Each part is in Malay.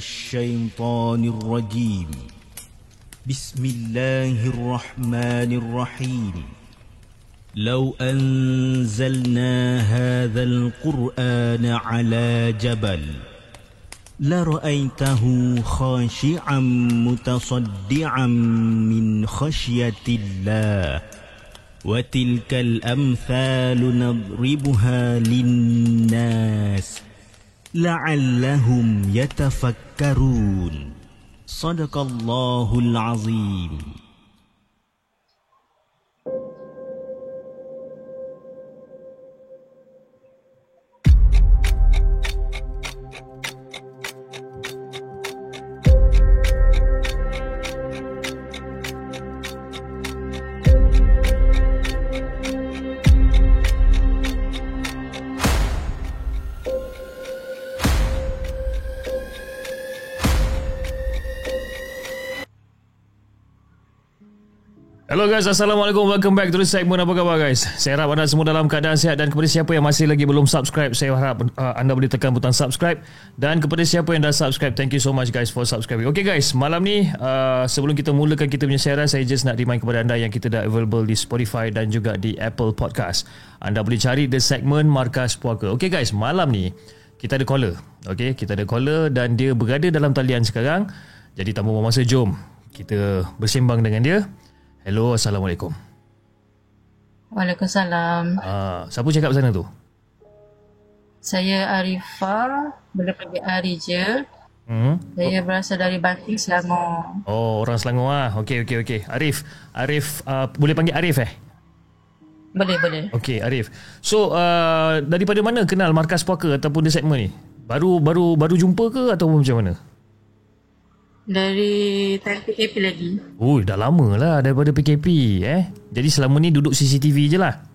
الشيطان الرجيم بسم الله الرحمن الرحيم لو أنزلنا هذا القرآن على جبل لرأيته خاشعا متصدعا من خشية الله وتلك الأمثال نضربها للناس لعلهم يتفكرون صدق الله العظيم. Hello guys, Assalamualaikum. Welcome back to the segment. Apa khabar guys? Saya harap anda semua dalam keadaan sihat. Dan kepada siapa yang masih lagi belum subscribe, saya harap anda boleh tekan butang subscribe. Dan kepada siapa yang dah subscribe, thank you so much guys for subscribing. Okay guys, malam ni sebelum kita mulakan kita punya siaran, saya just nak remind kepada anda yang kita dah available di Spotify dan juga di Apple Podcast. Anda boleh cari the segment Markas Puaka. Okay guys, malam ni kita ada caller. Okay, kita ada caller dan dia berada dalam talian sekarang. Jadi tanpa buang masa, jom kita bersembang dengan dia. Hello, Assalamualaikum. Waalaikumsalam. Siapa cakap sana tu? Saya Arifah, boleh panggil Ari je. Saya berasal dari Banting, Selangor. Oh, orang Selangor ah. Okey. Arif, boleh panggil Arif Boleh. Okey, Arif. So, daripada mana kenal Markas Puaka ataupun the segment ni? Baru jumpa ke atau macam mana? Dari time PKP lagi. Dah lama lah daripada PKP Jadi selama ni duduk CCTV je lah.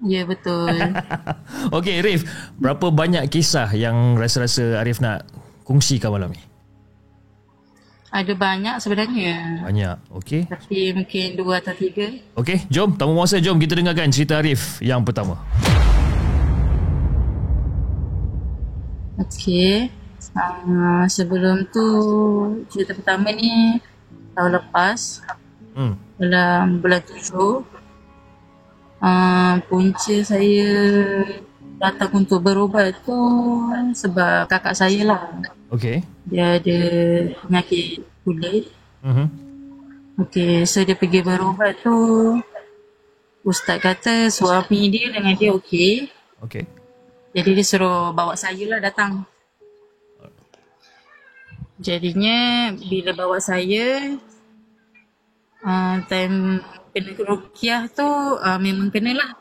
Ya, betul. Okey, Arif, berapa banyak kisah yang rasa-rasa Arif nak kongsikan malam ni? Ada banyak sebenarnya. Banyak, okey. Tapi mungkin 2 atau 3. Okey, jom, tanpa masa, jom kita dengarkan cerita Arif yang pertama. Okey. Sebelum tu, cerita pertama ni tahun lepas, dalam bulan 7, punca saya datang untuk berubat tu sebab kakak saya lah. Okey. Dia ada penyakit kulit. Okey, so dia pergi berubat tu, ustaz kata suami dia dengan dia okey. Okey. Jadi dia suruh bawa saya lah datang. Jadinya bila bawa saya, time kena ruqyah tu memang kenalah.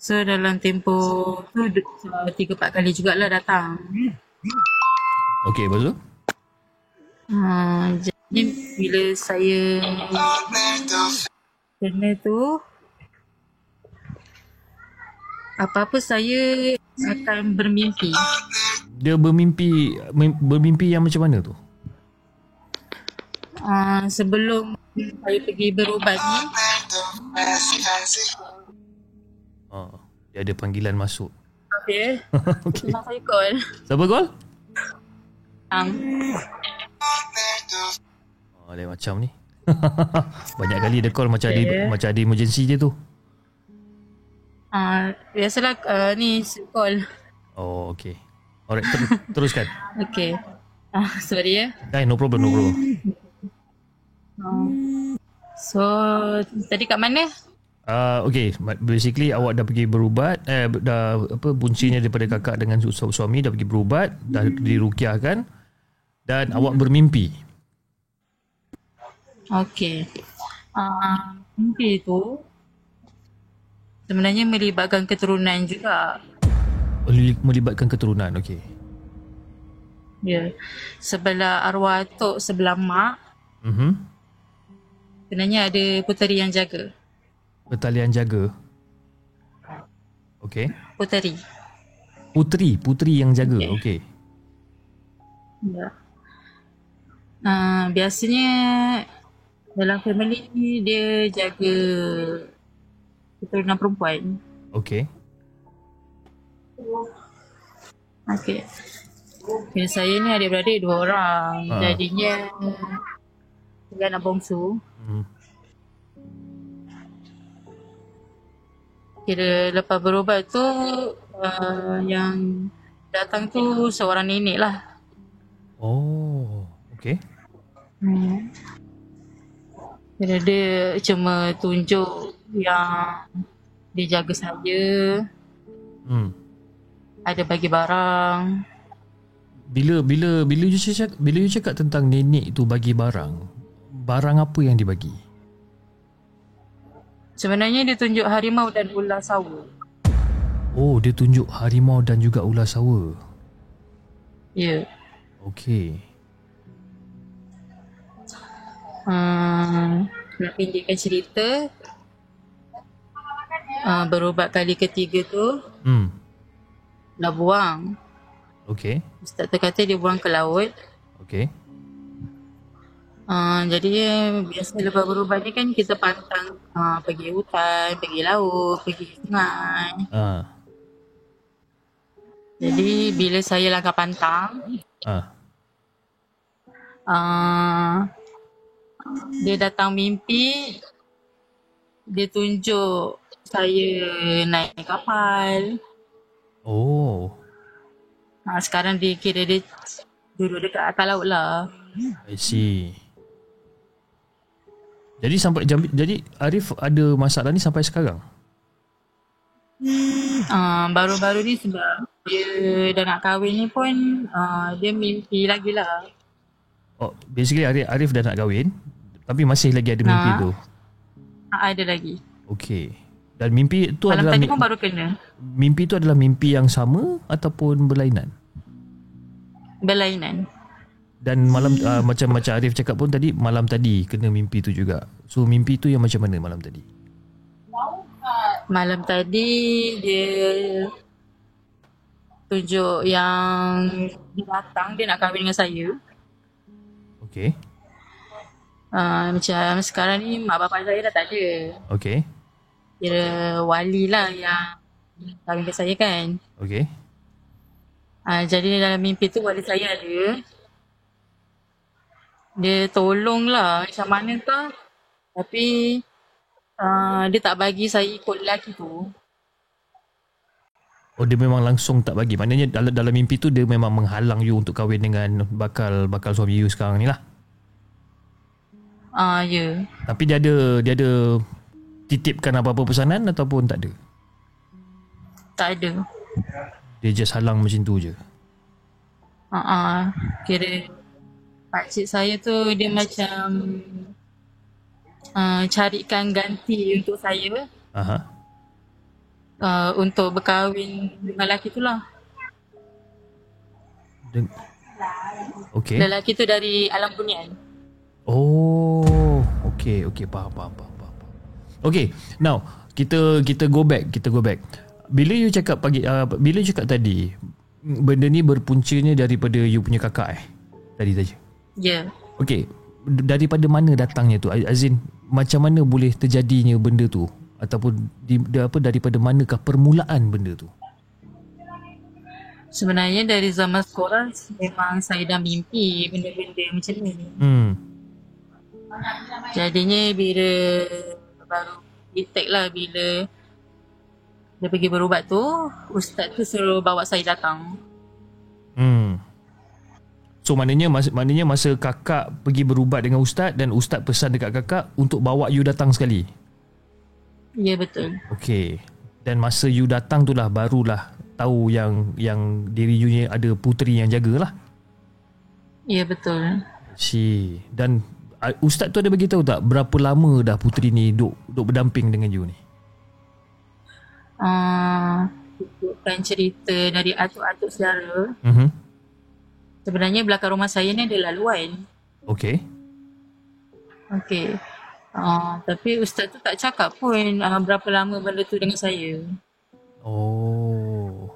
So dalam tempoh tu 3-4 kali jugalah datang. Okey, lepas tu? Jadi bila saya kena tu, apa-apa saya akan bermimpi. Dia bermimpi yang macam mana tu? Sebelum saya pergi berubat ni, dia ada panggilan masuk. okay. Okey. Memang saya call. Siapa call? Dia macam ni. Banyak kali dia call macam ada emergency je tu. Biasalah ni call. Oh, okey. Alright, teruskan. Okay. Sorry ya. No problem. So, tadi kat mana? Okay, basically awak dah pergi berubat, buncinya daripada kakak dengan suami dah pergi berubat, dah diruqyahkan dan awak bermimpi. Okay. Mimpi tu sebenarnya melibatkan keturunan juga. Melibatkan keturunan, okey. Ya. Sebelah arwah atuk, sebelah mak. Sebenarnya ada puteri yang jaga. Talian jaga. Okey. Puteri yang jaga. Okey. Ya. Biasanya dalam family ni dia jaga keturunan perempuan. Okey. Okey. Okay, saya ni adik-beradik 2 orang. Jadinya tiga anak bongsu. Kira lepas berubat tu yang datang tu seorang nenek lah. Oh, okey. Kira dia cuma tunjuk yang dia jaga saya, ada bagi barang. Bila you cakap tentang nenek tu bagi barang apa yang dibagi? Sebenarnya dia tunjuk harimau dan ular sawa. Oh, dia tunjuk harimau dan juga ular sawa. Ya. Okey. Nak pendekkan cerita, berubat kali ketiga tu dah buang. Okey. Ustaz tu kata dia buang ke laut. Okey. Jadi biasa lepas berubat ni kan kita pantang pergi hutan, pergi laut, pergi sungai. Jadi bila saya langkah pantang, dia datang mimpi, dia tunjuk saya naik kapal. Oh. Sekarang dia kira dia duduk dekat atas laut lah. I see. Jadi Arif ada masalah ni sampai sekarang? Baru-baru ni sebab dia dah nak kahwin ni pun dia mimpi lagi lah. Oh, basically Arif dah nak kahwin tapi masih lagi ada mimpi tu. Ada lagi. Okey. Dan mimpi tu malam adalah tadi pun baru kena. Mimpi tu adalah mimpi yang sama ataupun berlainan? Berlainan. Dan malam macam Arif cakap pun tadi, malam tadi kena mimpi tu juga. So mimpi tu yang macam mana malam tadi? Malam tadi dia tunjuk yang dia datang, dia nak kahwin dengan saya. Okey. Macam sekarang ni mak bapak saya dah tak ada. Okey. Kira wali lah yang kahwin dengan saya kan. Okey. Jadi dalam mimpi tu wali saya ada. Dia tolong lah macam mana kah. Tapi dia tak bagi saya ikut lelaki tu. Oh, dia memang langsung tak bagi. Maknanya dalam mimpi tu dia memang menghalang you untuk kahwin dengan bakal suami you sekarang ni lah. Ya. Tapi dia ada titipkan apa-apa pesanan ataupun tak ada? Tak ada. Dia just halang macam tu je. Kira pakcik saya tu dia macam carikan ganti untuk saya. Untuk berkahwin dengan lelaki tu lah. Okay. Lelaki tu dari Alam Bunian. Oh, okay, faham. Okay, now kita go back. Bila you cakap bila you cakap tadi, benda ni berpuncanya daripada you punya kakak tadi saja. Ya. Yeah. Okay, daripada mana datangnya tu? Azin, macam mana boleh terjadinya benda tu? Ataupun daripada manakah permulaan benda tu? Sebenarnya dari zaman sekolah memang saya dah mimpi benda-benda macam ni. Jadinya bila baru detect lah bila dia pergi berubat tu, ustaz tu suruh bawa saya datang. So maknanya masa kakak pergi berubat dengan ustaz dan ustaz pesan dekat kakak untuk bawa you datang sekali. Ya, betul. Okay. Dan masa you datang tu lah barulah tahu yang diri you ni ada puteri yang jagalah. Ya, betul. Dan ustaz tu ada bagi tahu tak berapa lama dah puteri ni duk berdamping dengan you ni? Bukan cerita dari atuk-atuk saudara. Sebenarnya belakang rumah saya ni ada laluan. Okey. Tapi ustaz tu tak cakap pun berapa lama benda tu dengan saya. Oh.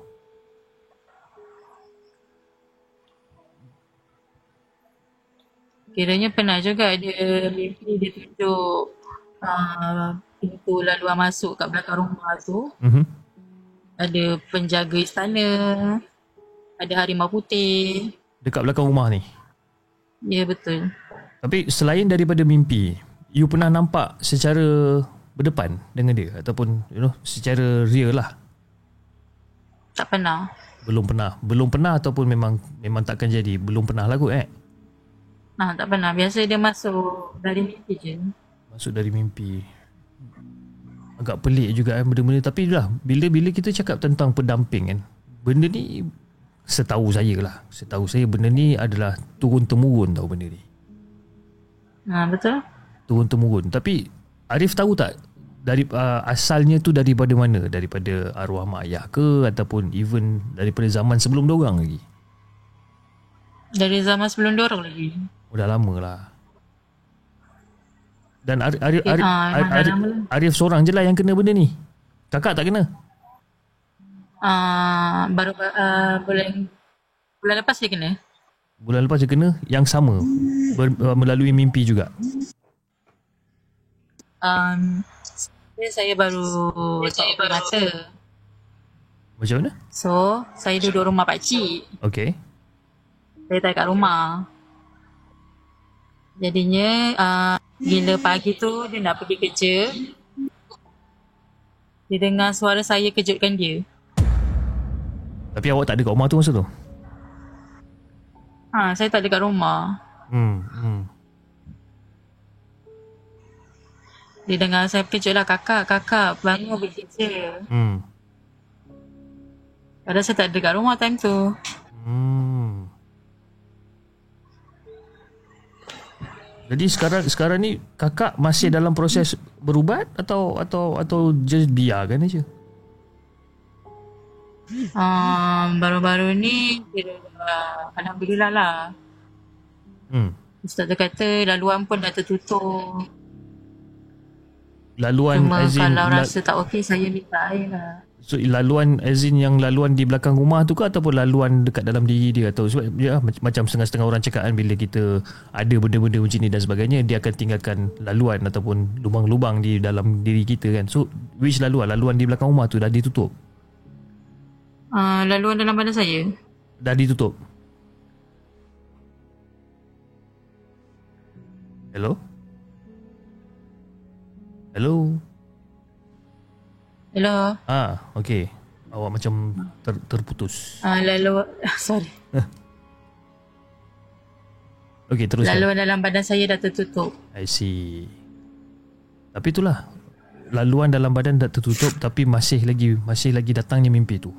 Kiranya pernah juga dia mimpi dia tunjuk pintu laluan masuk kat belakang rumah tu. Ada penjaga istana. ada harimau putih. Dekat belakang rumah ni. Ya, betul. Tapi selain daripada mimpi, you pernah nampak secara berdepan dengan dia ataupun secara real lah? Tak pernah. Belum pernah ataupun memang takkan jadi. Belum pernah lah kot Tak pernah. Biasa dia masuk dari mimpi je. Masuk dari mimpi. Agak pelik juga benda-benda. Tapi lah, bila kita cakap tentang pendamping kan, benda ni setahu saya benda ni adalah turun-temurun tau benda ni. Betul. Turun-temurun. Tapi Arif tahu tak dari asalnya tu daripada mana? Daripada arwah mak ayah ke ataupun even daripada zaman sebelum diorang lagi? Dari zaman sebelum diorang lagi. Dah lama lah. Dan Arif seorang je lah yang kena benda ni. Kakak tak kena? Baru bulan lepas dia kena. Bulan lepas dia kena yang sama melalui mimpi juga. Saya baru tak mata. Macam mana? So, saya duduk rumah pakcik. Okay. Saya tak kat rumah. Jadinya, bila pagi tu dia nak pergi kerja, dia dengar suara saya kejutkan dia. Tapi awak tak ada kat rumah tu masa tu? Saya tak ada kat rumah. Dia dengar saya kejut lah, kakak bangun pergi kerja. Padahal saya tak ada kat rumah time tu. Jadi sekarang ni kakak masih dalam proses berubat atau just biarkan aja? Baru-baru ni alhamdulillah lah. Ustaz kata laluan pun dah tertutup. Laluan cuma as in, kalau rasa tak okey saya minta air lah. So laluan as in yang laluan di belakang rumah tu ke ataupun laluan dekat dalam diri dia? Atau sebab ya, macam setengah-setengah orang cakap kan, bila kita ada benda-benda macam ni dan sebagainya, dia akan tinggalkan laluan ataupun lubang-lubang di dalam diri kita kan. So which laluan? Laluan di belakang rumah tu dah ditutup? Laluan dalam badan saya dah ditutup. Hello? Okey. Awak macam terputus. Sorry. Okey, teruskan. Laluan dalam badan saya dah tertutup. I see. Tapi itulah, laluan dalam badan dah tertutup tapi masih lagi datangnya mimpi tu.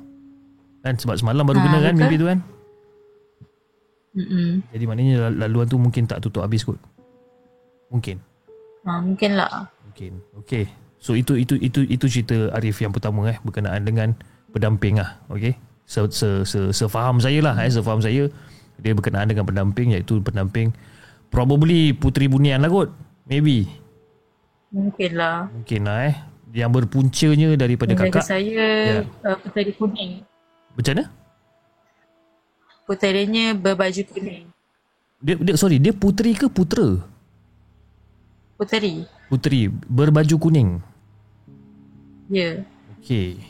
Kan sebab semalam baru kena kan mimpi tu kan? Jadi maknanya laluan tu mungkin tak tutup habis kot. Mungkin. Mungkin lah. Mungkin. Okey. So itu cerita Arif yang pertama berkenaan dengan pendamping lah. Okey. Sefaham saya lah sefaham saya dia berkenaan dengan pendamping, iaitu pendamping probably Puteri Bunian lah kot. Maybe. Mungkin lah yang berpuncanya daripada kakak saya Puteri kuning. Macam mana? Puterinya berbaju kuning. Dia puteri ke putera? Puteri berbaju kuning. Ya. Okey.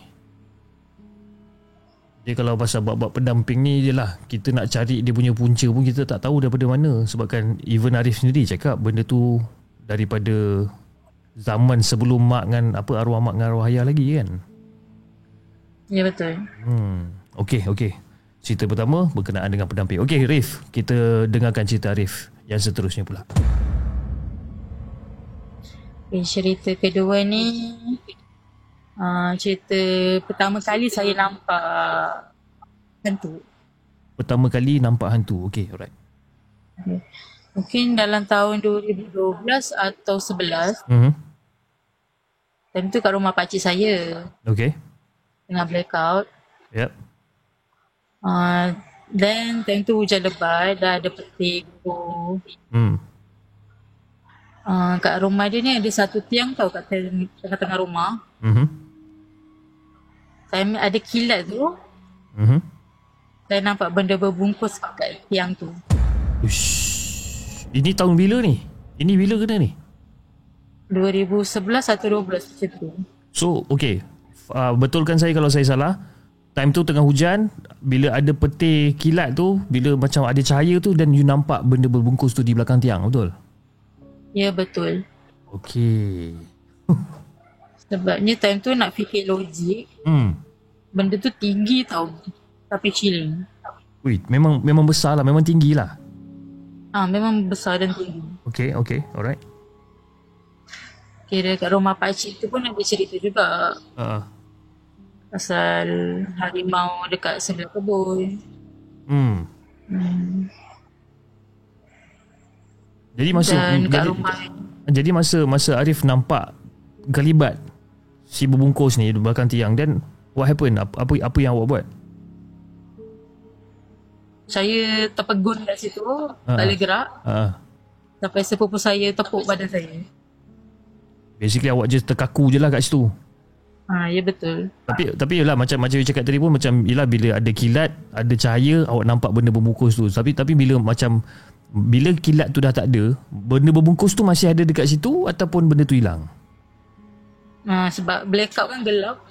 Dia kalau pasal bab pendamping ni je lah, kita nak cari dia punya punca pun kita tak tahu daripada mana. Sebabkan even Arif sendiri cakap benda tu daripada zaman sebelum arwah mak dengan arwah ayah lagi kan. Ya, betul. Okey. Cerita pertama berkenaan dengan pendamping. Okey Arif, kita dengarkan cerita Arif yang seterusnya pula. Cerita kedua ni, cerita pertama kali saya nampak hantu. Pertama kali nampak hantu. Okey, alright. Mungkin dalam tahun 2012 atau 11. Time tu kat rumah pakcik saya. Okey. Tengah blackout. Yep. Then time tu hujan lebat, dah ada petir tu. Kat rumah dia ni ada satu tiang tau kat tengah-tengah rumah. Time ada kilat tu. Saya nampak benda berbungkus kat tiang tu. Ush. Ini tahun bila ni? Ini bila kena ni? 2011 atau 12 macam tu. So, okay. Betulkan saya kalau saya salah. time tu tengah hujan, bila ada petir kilat tu, bila macam ada cahaya tu, dan you nampak benda berbungkus tu di belakang tiang, betul? Ya, betul. Okey. Sebabnya time tu nak fikir logik, benda tu tinggi tau. Tapi chilling. Wait, memang besar lah, memang tinggi lah. Memang besar dan tinggi. Okay, alright. Kira kat rumah pakcik tu pun ada cerita juga. Pasal harimau dekat sebelah kebun. Jadi masa Arif nampak kalibat si berbungkus ni di belakang tiang, then what happened? Apa yang awak buat? Saya terpegun kat situ, tak boleh gerak. Sampai sepupu saya tepuk badan saya. Basically awak just terkaku je lah kat situ. Ya, betul. Tapi yelah, macam you cakap tadi pun, macam yelah, bila ada kilat, ada cahaya, awak nampak benda berbungkus tu. Tapi bila kilat tu dah tak ada, benda berbungkus tu masih ada dekat situ ataupun benda tu hilang? Sebab blackout kan gelap.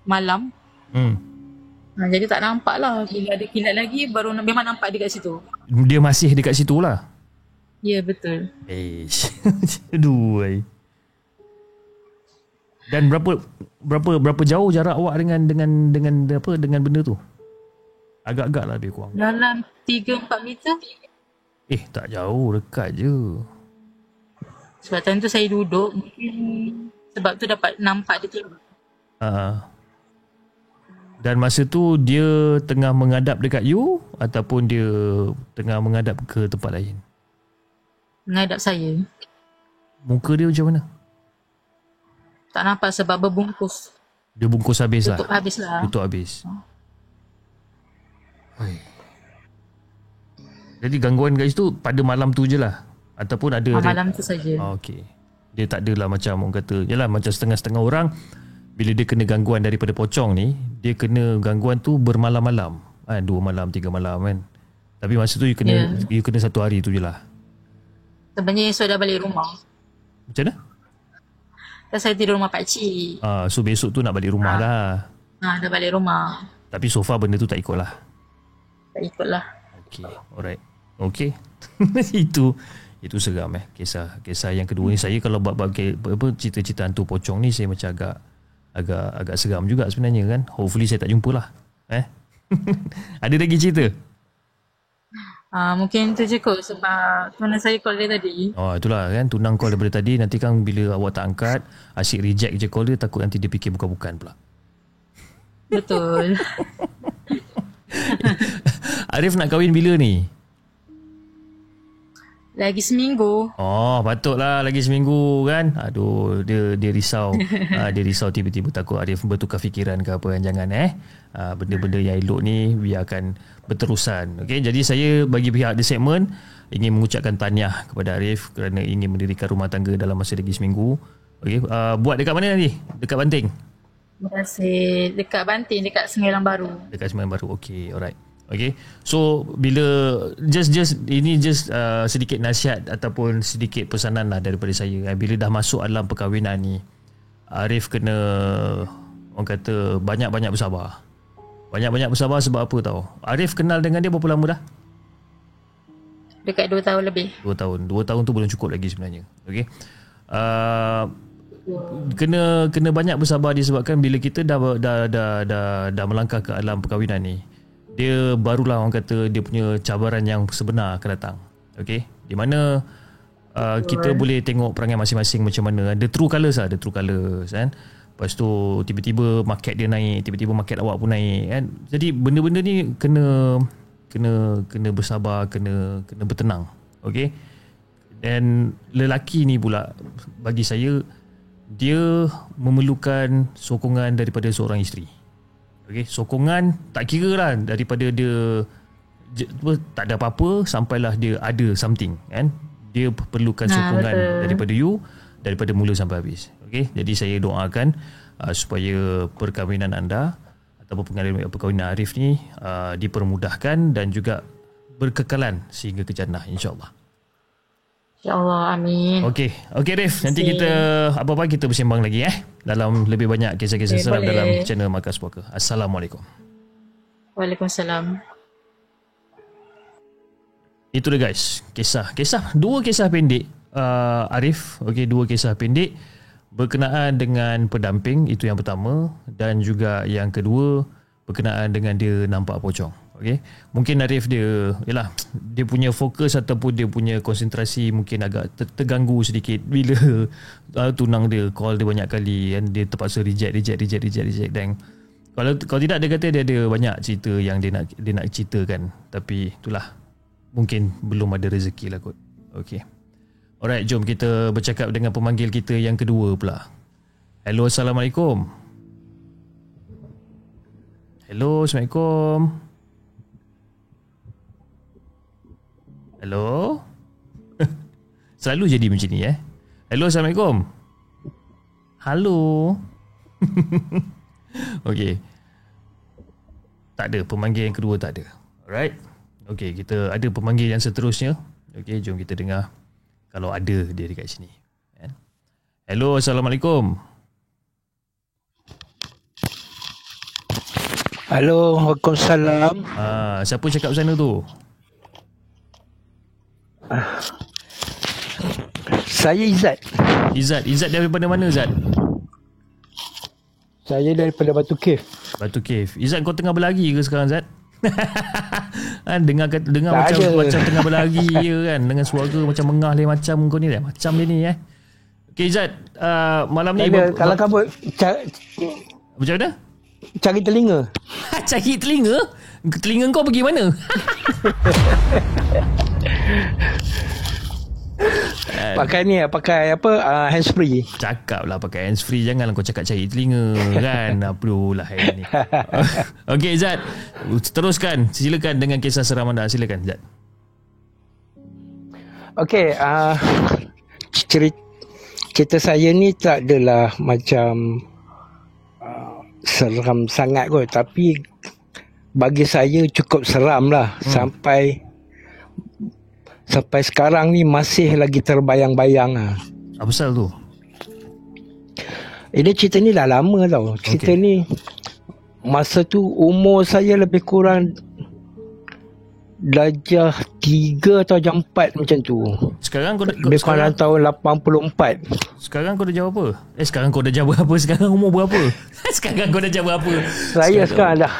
Malam. Jadi tak nampak lah. Bila ada kilat lagi, baru memang nampak dekat situ. Dia masih dekat situ lah? Ya, betul. Aduh. Dan berapa jauh jarak awak dengan benda tu? Agak-agak lah lebih kurang. Dalam 3-4 meter. Tak jauh, dekat je. Sebab time tu saya duduk, mungkin sebab tu dapat nampak dia tengok. Dan masa tu dia tengah menghadap dekat you ataupun dia tengah menghadap ke tempat lain? Menghadap saya. Muka dia macam mana? Tak nampak sebab berbungkus. Dia bungkus habis lah? Tutup habis. Jadi gangguan kat situ pada malam tu je lah? Ataupun ada... malam tu saja. Okey. Dia tak adalah macam orang kata, yalah, macam setengah-setengah orang bila dia kena gangguan daripada pocong ni, dia kena gangguan tu bermalam-malam. 2 malam, 3 malam kan. Tapi masa tu you kena 1 hari tu je lah. Sebenarnya esok dah balik rumah. Macam mana? Saya tidur rumah pakcik. So besok tu nak balik rumah lah. Dah balik rumah. Tapi so far benda tu tak ikut lah. Tak ikut lah. Okay, alright. Okay. Itu seram Kisah yang kedua ni, saya kalau bab cerita-cerita hantu pocong ni, saya macam agak seram juga sebenarnya kan. Hopefully saya tak jumpa lah. Ada lagi cerita? Mungkin tu je kot sebab tunang saya call dia tadi. Itulah kan, tunang call daripada tadi. Nanti kan bila awak tak angkat, asyik reject je call dia, takut nanti dia fikir bukan-bukan pula. Betul. Arif nak kahwin bila ni? Lagi seminggu. Patutlah lagi seminggu kan. Aduh, dia risau. Dia risau tiba-tiba takut Arif bertukar fikiran ke apa. Jangan benda-benda yang elok ni biarkan berterusan. Okay, jadi saya bagi pihak The Segment ingin mengucapkan tahniah kepada Arif kerana ingin mendirikan rumah tangga dalam masa lagi seminggu. Okay, buat dekat mana nanti? Dekat Banting? Terima kasih. Dekat Banting, dekat Sembilan Baru. Dekat Sembilan Baru. Okay, alright. Okay, so bila just sedikit nasihat ataupun sedikit pesanan lah daripada saya. Bila dah masuk alam perkahwinan ni, Arif kena, orang kata, banyak-banyak bersabar. Banyak-banyak bersabar sebab apa tahu? Arif kenal dengan dia berapa lama dah? Dekat 2 tahun lebih. 2 tahun. 2 tahun tu belum cukup lagi sebenarnya. Okay, kena banyak bersabar disebabkan bila kita dah melangkah ke alam perkahwinan ni, dia barulah orang kata dia punya cabaran yang sebenar akan datang. Okay, di mana kita boleh tengok perangai masing-masing macam mana. The true colours kan. Lepas tu tiba-tiba market dia naik, tiba-tiba market awak pun naik kan. Jadi benda-benda ni kena bersabar, kena bertenang. Okay. Dan lelaki ni pula bagi saya, dia memerlukan sokongan daripada seorang isteri. Okay, sokongan tak kira lah daripada dia tak ada apa-apa sampailah dia ada something kan. Dia perlukan sokongan daripada you, daripada mula sampai habis. Okay, jadi saya doakan supaya perkahwinan anda ataupun perkahwinan Arif ni dipermudahkan dan juga berkekalan sehingga ke jannah, insyaAllah. InsyaAllah, amin. Okey Rif, nanti kita apa-apa kita bersembang lagi dalam lebih banyak kisah-kisah seram dalam channel Markas Puaka. Assalamualaikum. Waalaikumsalam. Itu dia guys, dua kisah pendek Arif. Okey, dua kisah pendek berkenaan dengan pendamping, itu yang pertama, dan juga yang kedua berkenaan dengan dia nampak pocong. Okey, mungkin Arif dia punya fokus ataupun dia punya konsentrasi mungkin agak terganggu sedikit bila tunang dia call dia banyak kali kan, dia terpaksa reject. Dan kalau tidak, dia kata dia ada banyak cerita yang dia nak ceritakan, tapi itulah, mungkin belum ada rezeki lah kot. Okey, alright, jom kita bercakap dengan pemanggil kita yang kedua pula. Hello, Assalamualaikum. Hello. Selalu jadi macam ni Hello, Assalamualaikum. Halo. Okey. Tak ada, pemanggil yang kedua tak ada. Alright. Okey, kita ada pemanggil yang seterusnya. Okey, jom kita dengar kalau ada dia dekat sini. Hello, Assalamualaikum. Halo, Waalaikumsalam. Siapa cakap sana tu? Saya Izzat. Izzat daripada mana, Izzat? Saya daripada Batu Cave. Batu Cave. Izzat, kau tengah berlari ke sekarang, Izzat? Dengar Tak macam tengah berlari je kan, dengan suara macam mengah macam kau ni macam dia ni Okay, Izzat, malam ni kalau kamu macam mana? Cari telinga. Cari telinga? Telinga kau pergi mana? Pakai apa? Hands free. Cakap lah pakai hands free. Janganlah kau cakap cari telinga kan. Apalah hari ni. Okey, Zat, teruskan. Silakan dengan kisah seram anda. Silakan, Zat. Okey, cerita saya ni tak adalah macam seram sangat kot, tapi bagi saya cukup seram lah. Sampai sekarang ni masih lagi terbayang-bayang lah. Apa pasal tu? Ini cerita ni dah lama tau. Cerita ni masa tu umur saya lebih kurang darjah 3 atau darjah 4 macam tu. Sekarang kau lebih kurang tahun 84. Sekarang kau dah jawab apa? Sekarang kau dah jawab apa? Sekarang umur berapa? Sekarang kau dah jawab apa? Saya sekarang dah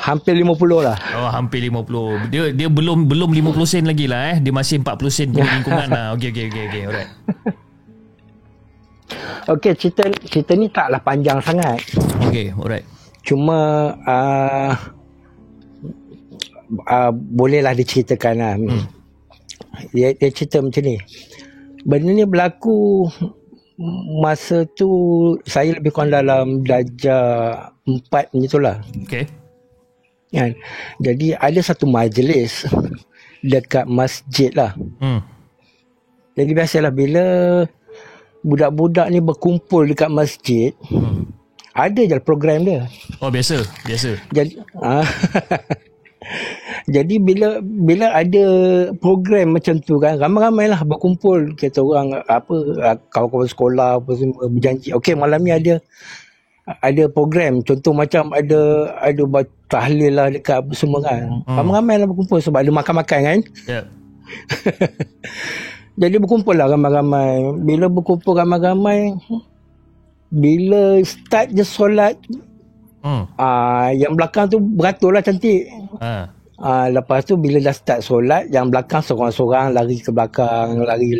hampir 50 lah. Oh, hampir 50. Dia belum 50 sen lagi lah Dia masih 40 sen punya lingkungan lah. Okey, alright. Okey, cerita ni taklah panjang sangat. Okey, alright. Cuma bolehlah diceritakan lah. Dia cerita macam ni. Benda ni berlaku masa tu saya lebih kurang dalam darjah 4 macam tu lah. Okey. Kan? Jadi ada satu majlis dekat masjid lah. Jadi biasalah bila budak-budak ni berkumpul dekat masjid, ada je program dia. Oh, biasa. Jadi jadi bila ada program macam tu kan, ramai-ramai lah berkumpul. Kita orang kawan-kawan sekolah apa semua berjanji, okey malam ni ada program, contoh macam ada tahlil lah dekat apa semua kan. Ramai-ramai lah berkumpul sebab ada makan-makan kan. Yep. Jadi berkumpul lah ramai-ramai. Bila berkumpul ramai-ramai, bila start je solat, yang belakang tu beratur lah cantik. Lepas tu bila dah start solat, yang belakang seorang-seorang lari ke belakang, lari.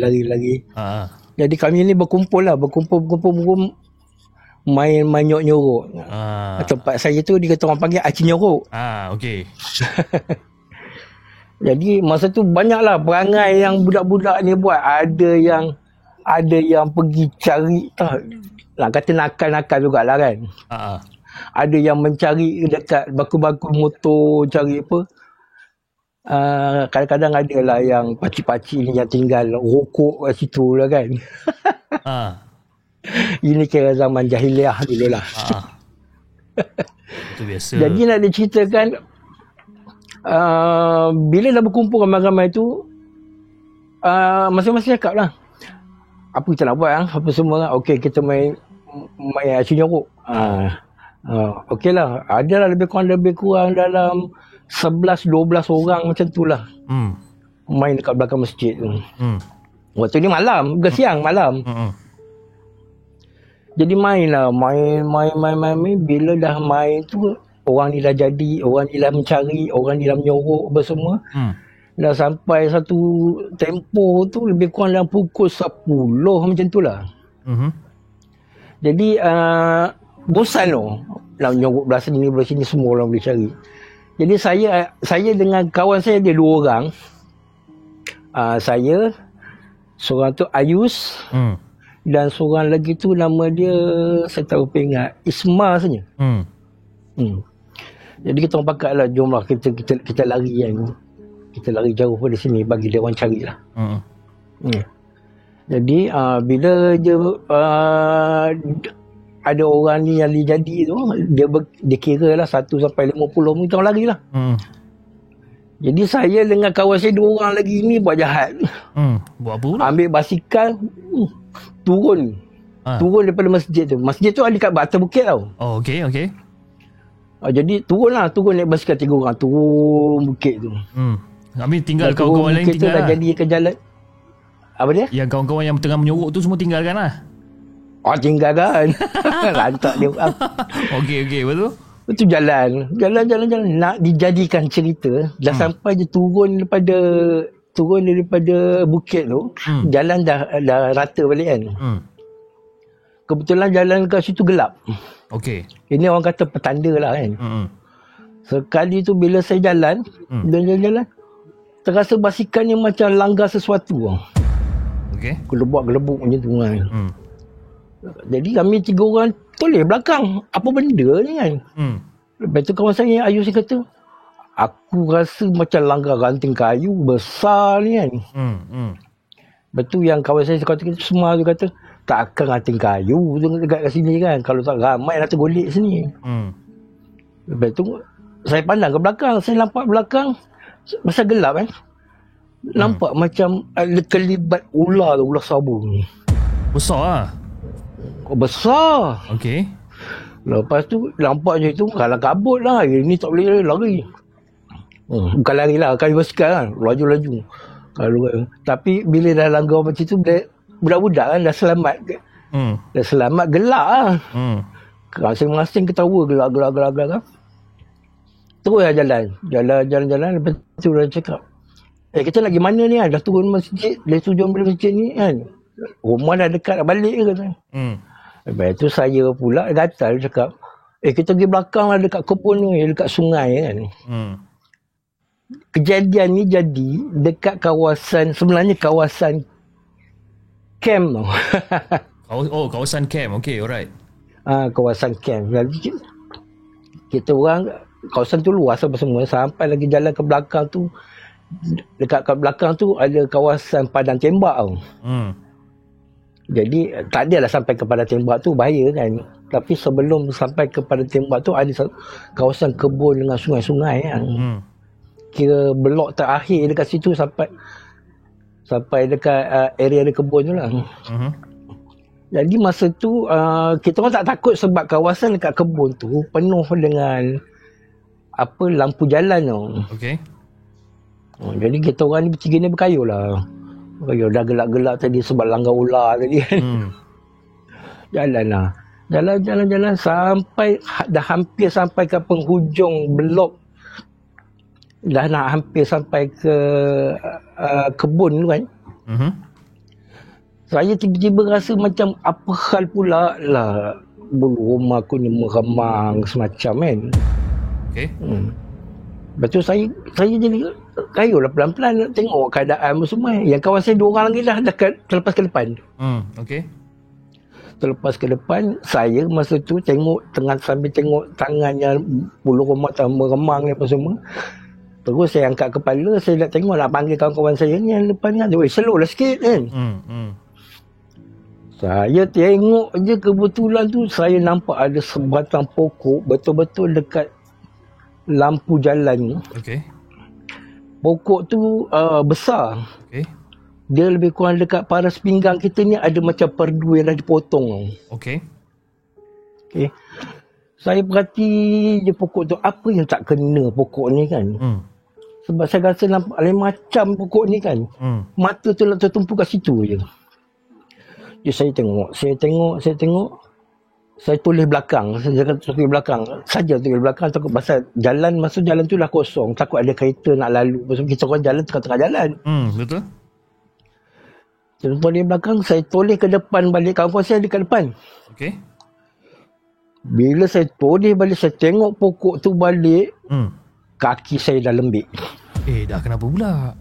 Jadi kami ni berkumpul main nyok-nyorok. Tempat saya tu dia kata orang panggil aci nyorok. Okey. Jadi masa tu banyaklah perangai yang budak-budak ni buat. Ada yang pergi cari, nak kata nakal-nakal jugalah kan. Ada yang mencari dekat baku-baku motor, cari apa. Kadang-kadang ada lah yang pakcik-pakcik ni yang tinggal rokok kat situ lah kan. Ini kira zaman jahiliah dulu lah. Itu biasa. Jadi nak diceritakan, bila dah berkumpul ramai-ramai tu, masing-masing cakap lah. Apa kita nak buat apa semua. Okey, kita main acu nyorok. Okey lah. Adalah lebih kurang dalam 11-12 orang macam tu lah. Main dekat belakang masjid tu. Waktu ni malam, bukan siang, malam. Jadi main. Bila dah main tu, orang ni dah jadi, orang ni dah mencari, orang ni dah menyorok apa semua. Dah sampai satu tempoh tu lebih kurang dalam pukul 10 macam tu lah. Jadi bosan tu nak nyorok belah sini semua orang boleh cari. Jadi saya dengan kawan saya ada 2 orang. Saya, seorang tu Ayus, dan seorang lagi tu nama dia saya tak lupa ingat, Isma saja. Jadi kita orang pakat lah, jomlah kita lari kan. Kita lari jauh dari sini bagi dia orang carilah. Jadi bila dia ada orang ni yang jadi tu, dia kira lah 1 sampai 50 kita orang lari lah. Jadi saya dengan kawan saya 2 orang lagi ni buat jahat. Buat apa pula? Ambil basikal, turun daripada masjid tu. Masjid tu ada kat atas bukit tau. Oh, okey. Jadi turun naik basikal 3 orang turun bukit tu. Habis tinggal kawan-kawan lain tinggal dah lah. jadi ke jalan. Apa dia? Yang kawan-kawan yang tengah menyorok tu semua tinggalkan lah. Tinggalkan. Lantak dia orang. Okey, betul. Itu jalan. Nak dijadikan cerita. Dah sampai je turun daripada bukit tu. Jalan dah rata balik kan. Kebetulan jalan kat situ gelap. Okey. Ini orang kata petanda lah kan. Sekali tu bila saya jalan, terasa basikannya macam langgar sesuatu. Okey. Gelebuk macam tu kan. Jadi kami 3 orang toleh belakang. Apa benda ni kan? Lepas tu kawan saya Ayus kata, aku rasa macam langgar ranting kayu besar ni kan. Lepas tu yang kawan saya kata semua tu kata, takkan ranting kayu tu dekat sini kan. Kalau tak ramai nak tergolek sini. Lepas tu saya pandang ke belakang. Saya nampak belakang masa gelap kan. Nampak macam ada kelibat ular tu, ular sabung. Besar lah. Besar. Okey. Lepas tu nampak je tu kalah kabut lah. Ini tak boleh lari. Bukan lari lah, kali basikal kan. Laju-laju. Tapi bila dah langgar macam tu, budak-budak kan dah selamat. Dah selamat gelak lah. Masing-masing ketawa gelak. Terus lah jalan. Lepas tu dah cakap, kita nak pergi mana ni kan? Dah turun masjid. Dah tujuan balik masjid ni kan. Rumah dah dekat nak balik ke kata. Lepas tu saya pula gatal cakap, kita pergi belakang lah dekat kebun ni, dekat sungai kan. Kejadian ni jadi dekat sebenarnya kawasan camp tau. Kawasan camp. Okey, alright. Kawasan camp. Jadi kita orang, kawasan tu luas apa semua. Sampai lagi jalan ke belakang tu, dekat ke belakang tu ada kawasan padang tembak tau. Jadi tak adalah sampai ke padang tembak tu, bahaya kan. Tapi sebelum sampai ke padang tembak tu ada kawasan kebun dengan sungai-sungai kan. Kira blok terakhir dekat situ sampai dekat area ada kebun tu lah. Jadi masa tu kita orang tak takut sebab kawasan dekat kebun tu penuh dengan lampu jalan tau. Okey. Jadi kita orang ni bertiga ni berkayuh lah. Dah gelap-gelap tadi sebab langgar ular tadi kan. Jalan sampai dah hampir sampai ke penghujung blok. Dah nak hampir sampai ke kebun tu kan. Saya tiba-tiba rasa macam apa hal pula lah, bulu rumah aku ni meremang semacam kan. Okey. Lepas tu saya jadi kayuh lah pelan-pelan nak tengok keadaan semua. Yang kawan saya 2 orang lagi dah terlepas ke depan. Okey. Terlepas ke depan, saya masa tu sambil tengok tangannya bulu rumah tak meremang ni apa semua. Terus saya angkat kepala, saya nak tengok, nak panggil kawan-kawan saya ni yang depan kan. Slow lah sikit kan. Saya tengok je kebetulan tu saya nampak ada sebatang pokok betul-betul dekat lampu jalan ni. Okey. Pokok tu besar. Okey. dia lebih kurang dekat paras pinggang kita ni ada macam perdu yang dah dipotong. Okey. Saya perhati je pokok tu, apa yang tak kena pokok ni kan. Sebab saya rasa nampak lain macam pokok ni kan. Mata tu lah tertumpu kat situ je. Jadi saya tengok. Saya tulis belakang. Saya tulis belakang. Saja tulis belakang takut pasal jalan, masa jalan tu dah kosong. Takut ada kereta nak lalu. Pasal kita orang jalan tengah-tengah jalan. Betul. Saya tulis belakang, saya tulis ke depan balik. Kawan-kawan saya ada kat depan. Okey. Bila saya tulis balik, saya tengok pokok tu balik. Kaki saya dah lembik. Dah kenapa pula?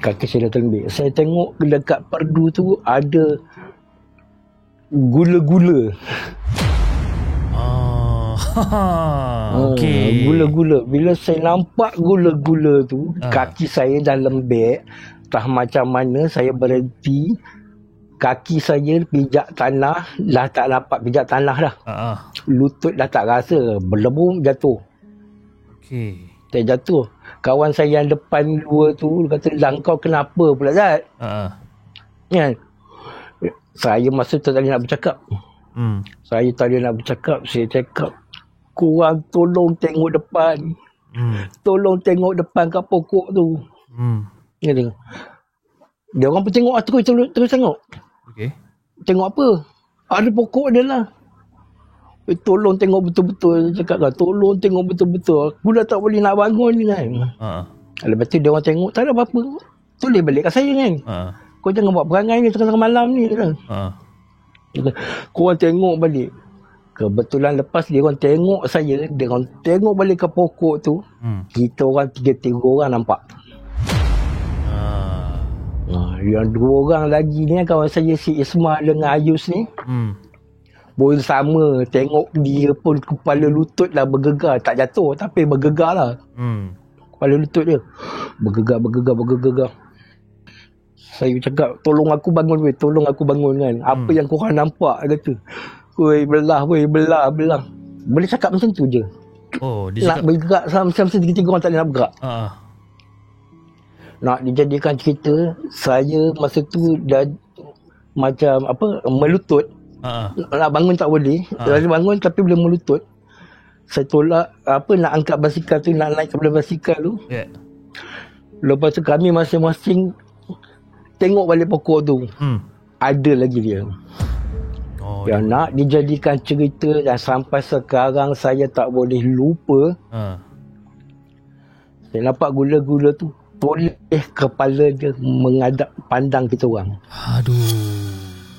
Kaki saya dah terlembik. Saya tengok dekat perdu tu ada gula-gula. Okey. Gula-gula. Bila saya nampak gula-gula tu, kaki saya dah lembik. Entah macam mana saya berhenti. Kaki saya pijak tanah, dah tak dapat pijak tanah dah. Lutut dah tak rasa, berlebung jatuh. Okey. Saya jatuh. Kawan saya yang depan dua tu kata, "Lang, kau kenapa pula, Zat?" Kan? Saya masa tu tak ada nak bercakap. Saya tak ada nak bercakap. Saya cakap, "Korang tolong tengok depan. Tolong tengok depan kat pokok tu." Dia orang pun tengok, terus tengok. Okey. Tengok apa? Ada pokok dia lah. Tolong tengok betul-betul. Cakap kan, tolong tengok betul-betul. Aku dah tak boleh nak bangun ni kan. Lepas tu dia orang tengok, tak ada apa-apa. Tulis balik kat saya kan. Kau jangan buat perangai ni tengah-tengah malam ni. Kau orang tengok balik. Kebetulan lepas dia orang tengok saya, dia orang tengok balik ke pokok tu. Kita orang 3 orang nampak. Yang 2 orang lagi ni kawan saya, si Isma dengan Ayus ni. Pun sama, tengok dia pun kepala lutut dah bergegar. Tak jatuh tapi bergegar lah. Kepala lutut dia bergegar. Saya cakap, "Tolong aku bangun weh, tolong aku bangun kan. Apa yang korang nampak?" Kata. Weh, belah. Boleh cakap macam tu je. Nak bergerak macam 3 orang tak boleh nak bergerak. Nak dijadikan cerita, saya masa tu dah macam melutut. Nak bangun tak boleh. Bangun tapi boleh melutut. Saya tolak nak angkat basikal tu, nak naik kepada basikal tu. Lepas tu kami masing-masing tengok balik pokok tu. Ada lagi dia. Yang nak dijadikan cerita dan sampai sekarang saya tak boleh lupa. Saya nampak gula-gula tu toleh kepala dia menghadap pandang kita orang.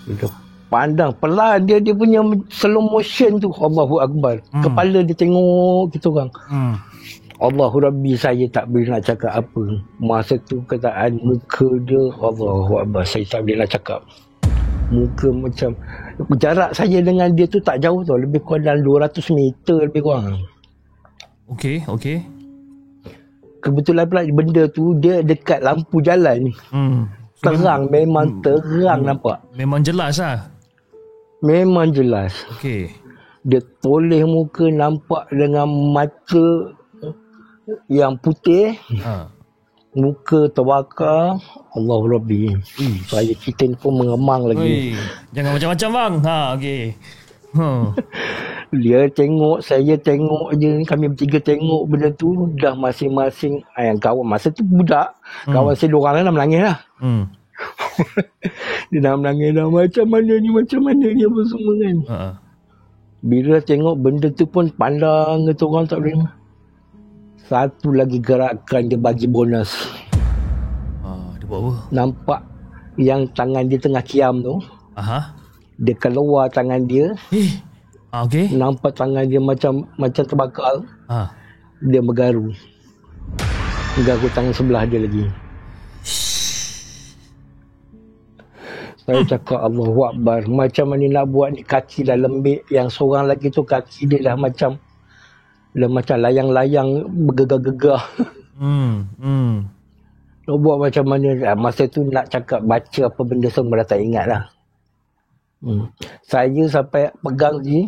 Dia pandang pelan, dia punya slow motion tu. Allahu Akbar. Kepala dia tengok kita orang. Allahu Rabbi, saya tak boleh nak cakap apa. Masa tu keadaan muka dia, Allahu Akbar, saya tak boleh nak cakap. Muka macam, jarak saya dengan dia tu tak jauh tau, lebih kurang dalam 200 meter lebih kurang. Okey. Kebetulan pula benda tu dia dekat lampu jalan. Terang, memang terang nampak. Memang jelas lah. Memang jelas. Okey. Dia toleh muka, nampak dengan mata yang putih. Muka terbakar. Allahu Rabbi. Saya kita ni pun mengemang lagi. Jangan macam-macam bang. Okey. Dia tengok, saya tengok je. Kami bertiga tengok benda tu. Dah masing-masing. Yang kawan masa tu budak. Kawan saya 2 orang dah menangis lah. Dia dah menangis dah. Macam mana ni apa semua kan. Bila tengok benda tu pun pandang kata orang tak boleh. Satu lagi gerakan dia bagi bonus. Dia buat apa? Nampak yang tangan dia tengah kiam tu. Dia keluar tangan dia. Okey. Nampak tangan dia macam terbakar. Dia bergaru. Garu tangan sebelah dia lagi. Saya cakap Allahu Akbar. Macam mana nak buat ni, kaki dah lembik. Yang seorang lagi tu kaki dia dah macam layang-layang bergegar-gegar. Nak buat macam mana. Masa tu nak cakap baca apa benda semua dah tak ingat lah. Saya sampai pegang ni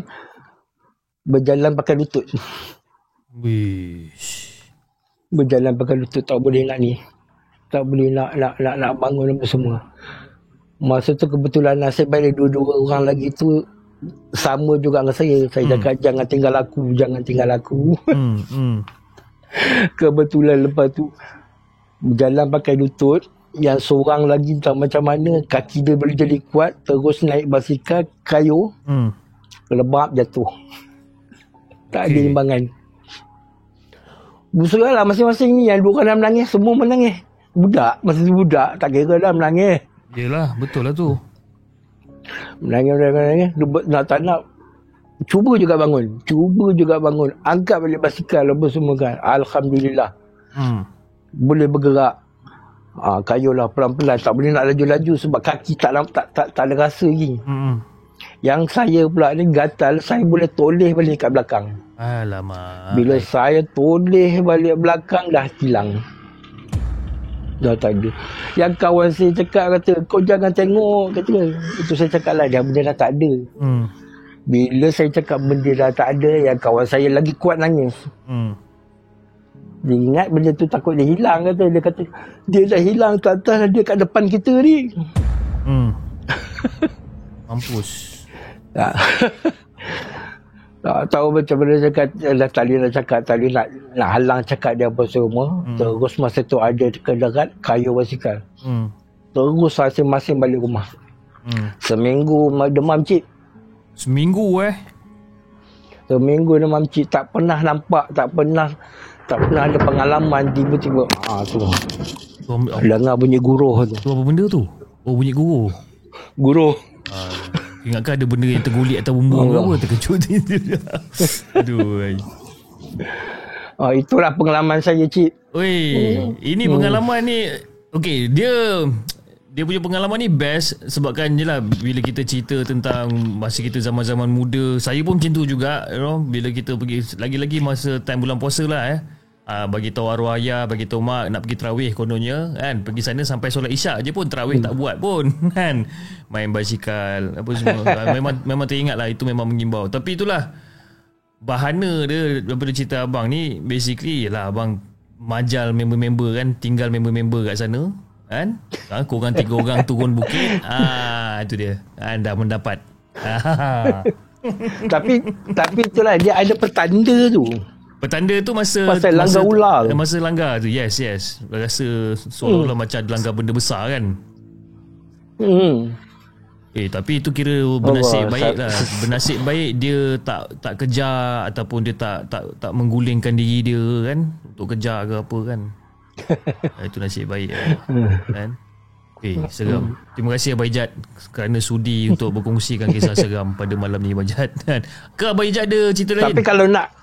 berjalan pakai lutut. Berjalan pakai lutut, tak boleh nak ni. tak boleh nak bangun apa semua. Masa tu kebetulan nasib baik dua orang lagi tu sama juga dengan saya. Saya cakap jangan tinggal aku. Kebetulan lepas tu berjalan pakai lutut. Yang seorang lagi tak macam mana, kaki dia boleh jadi kuat, terus naik basikal kayu, lebab jatuh. Tak ada imbangan. Busuk lah masing-masing ni. Yang dua orang dah menangis, semua menangis. Budak, masa tu budak, tak kira dah menangis. Yelah, betul lah tu. Menangis. Nak tak nak, cuba juga bangun. Angkat balik basikal, apa semua kan. Alhamdulillah. Boleh bergerak. Kayulah pelan-pelan, tak boleh nak laju-laju sebab kaki tak ada rasa lagi. Yang saya pula ni gatal, saya boleh toleh balik kat belakang. Alamak. Bila saya toleh balik belakang dah hilang. Dah tak ada. Yang kawan saya cakap kata, kau jangan tengok, kata. Itu saya cakap lah, dia benda dah tak ada. Bila saya cakap benda dah tak ada, yang kawan saya lagi kuat nangis. Dia ingat benda tu takut dia hilang, kata. Dia kata dia dah hilang tak atas, dia kat depan kita ni. Mampus. Tak tahu macam mana cakap. Dah tak boleh nak cakap, tak boleh nak halang cakap dia apa semua. Terus masa tu ada kedarat kayu basikal. Terus masing-masing balik rumah. Seminggu demam cik. Seminggu demam cik. Tak pernah nampak, tak pernah ada pengalaman. Tiba-tiba tu dengar bunyi guruh tu. Tu apa benda tu? Oh, bunyi guruh. Ingatkan ada benda yang tergulik atau bumbung apa, terkejut. Aduh. Itulah pengalaman saya cik. Ini pengalaman ni okey, dia punya pengalaman ni best sebabkan jelah bila kita cerita tentang masa kita zaman-zaman muda, saya pun macam tu juga, bila kita pergi lagi-lagi masa time bulan puasa lah bagi tahu arwah ayah, bagi tahu mak nak pergi tarawih kononnya kan, pergi sana sampai solat isyak je pun tarawih tak buat pun kan, main basikal apa semua. memang teringat lah, itu memang mengimbau. Tapi itulah bahana dia daripada cerita abang ni, basically ialah abang majal member-member kan, tinggal member-member kat sana kan, korang 3 orang turun bukit, itu dia dah mendapat. tapi itulah dia ada petanda tu. Petanda tu masa langgar ular. Masa langgar tu, yes. Rasa seolah-olah macam ada langgar benda besar kan. Tapi itu kira bernasib baik lah. Bernasib baik dia tak kejar ataupun dia tak menggulingkan diri dia kan, untuk kejar ke apa kan. Itu nasib baik kan. Seram. Terima kasih Abang Ijat kerana sudi untuk berkongsikan kisah seram pada malam ni, Abang Ijat. Ke Abang Ijat ada cerita lain? Tapi kalau nak,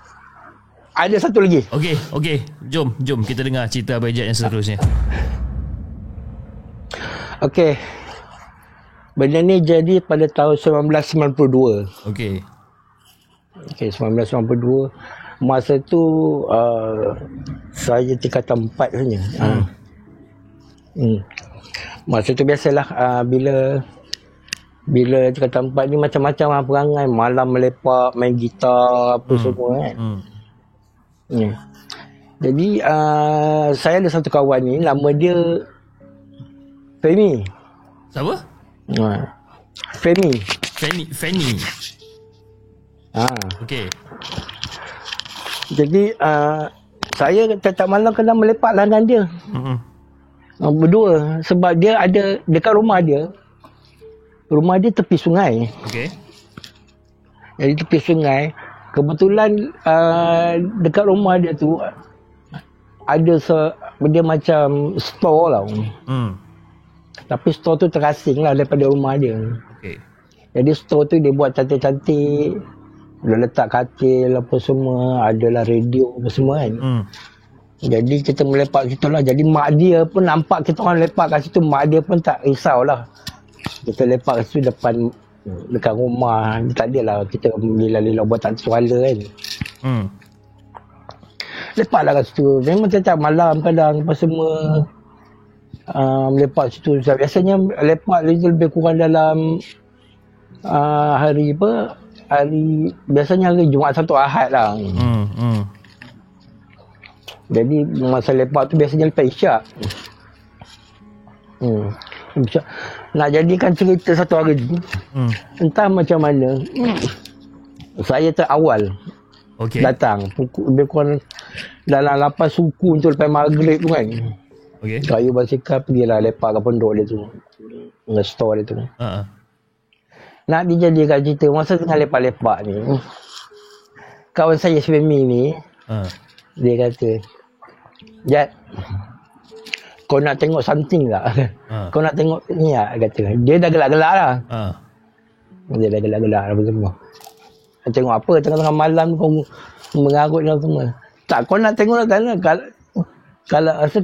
ada satu lagi. Okey. Jom kita dengar cerita Abang Ijat yang seterusnya. Okey. Benda ni jadi pada tahun 1992. Okey, 1992. Masa tu saya tingkatan 4 saja. Masa tu biasalah bila tingkatan 4 ni macam-macam lah perangai. Malam melepak, main gitar apa semua kan. Jadi saya ada satu kawan ni, nama dia Femi. Siapa? Femi. Okey. Jadi saya setiap malam kena melepak lah dengan dia. Berdua. Sebab dia ada dekat rumah dia tepi sungai. Okey. Jadi tepi sungai, kebetulan dekat rumah dia tu ada dia macam store lah. Tapi store tu terasing lah daripada rumah dia. Okey. Jadi store tu dia buat cantik-cantik. Dia letak katil apa semua, adalah radio apa semua kan. Jadi kita melepak situ lah. Jadi mak dia pun nampak kita orang lepak kat situ, mak dia pun tak risau lah. Kita lepak kat situ dekat rumah. Tak adalah kita lila-lila buat tak suara kan. Lepak lah kat situ. Memang setiap malam kadang apa semua melepak situ. Biasanya lepak itu lebih kurang dalam hari biasanya hari Jumaat Sabtu Ahad lah. Jadi masa lepak tu biasanya lepas isyak. Nak jadikan cerita satu hari ni, entah macam mana, saya terawal datang. Lebih kurang dalam 8 suku untuk lepas maghrib tu kan. Kayu basikal pergilah lepak kat pondok dia tu. Dengan store dia tu. Nak dijadikan cerita, masa tengah lepak-lepak ni, kawan saya Femi ni, dia kata, Jad, kau nak tengok something tak? Kau nak tengok ni tak? Kata. Dia dah gelak-gelak lah. Dia dah gelak-gelak apa semua. Tengok apa? Tengah-tengah malam kau mengarut dan semua. Tak, kau nak tengok tak?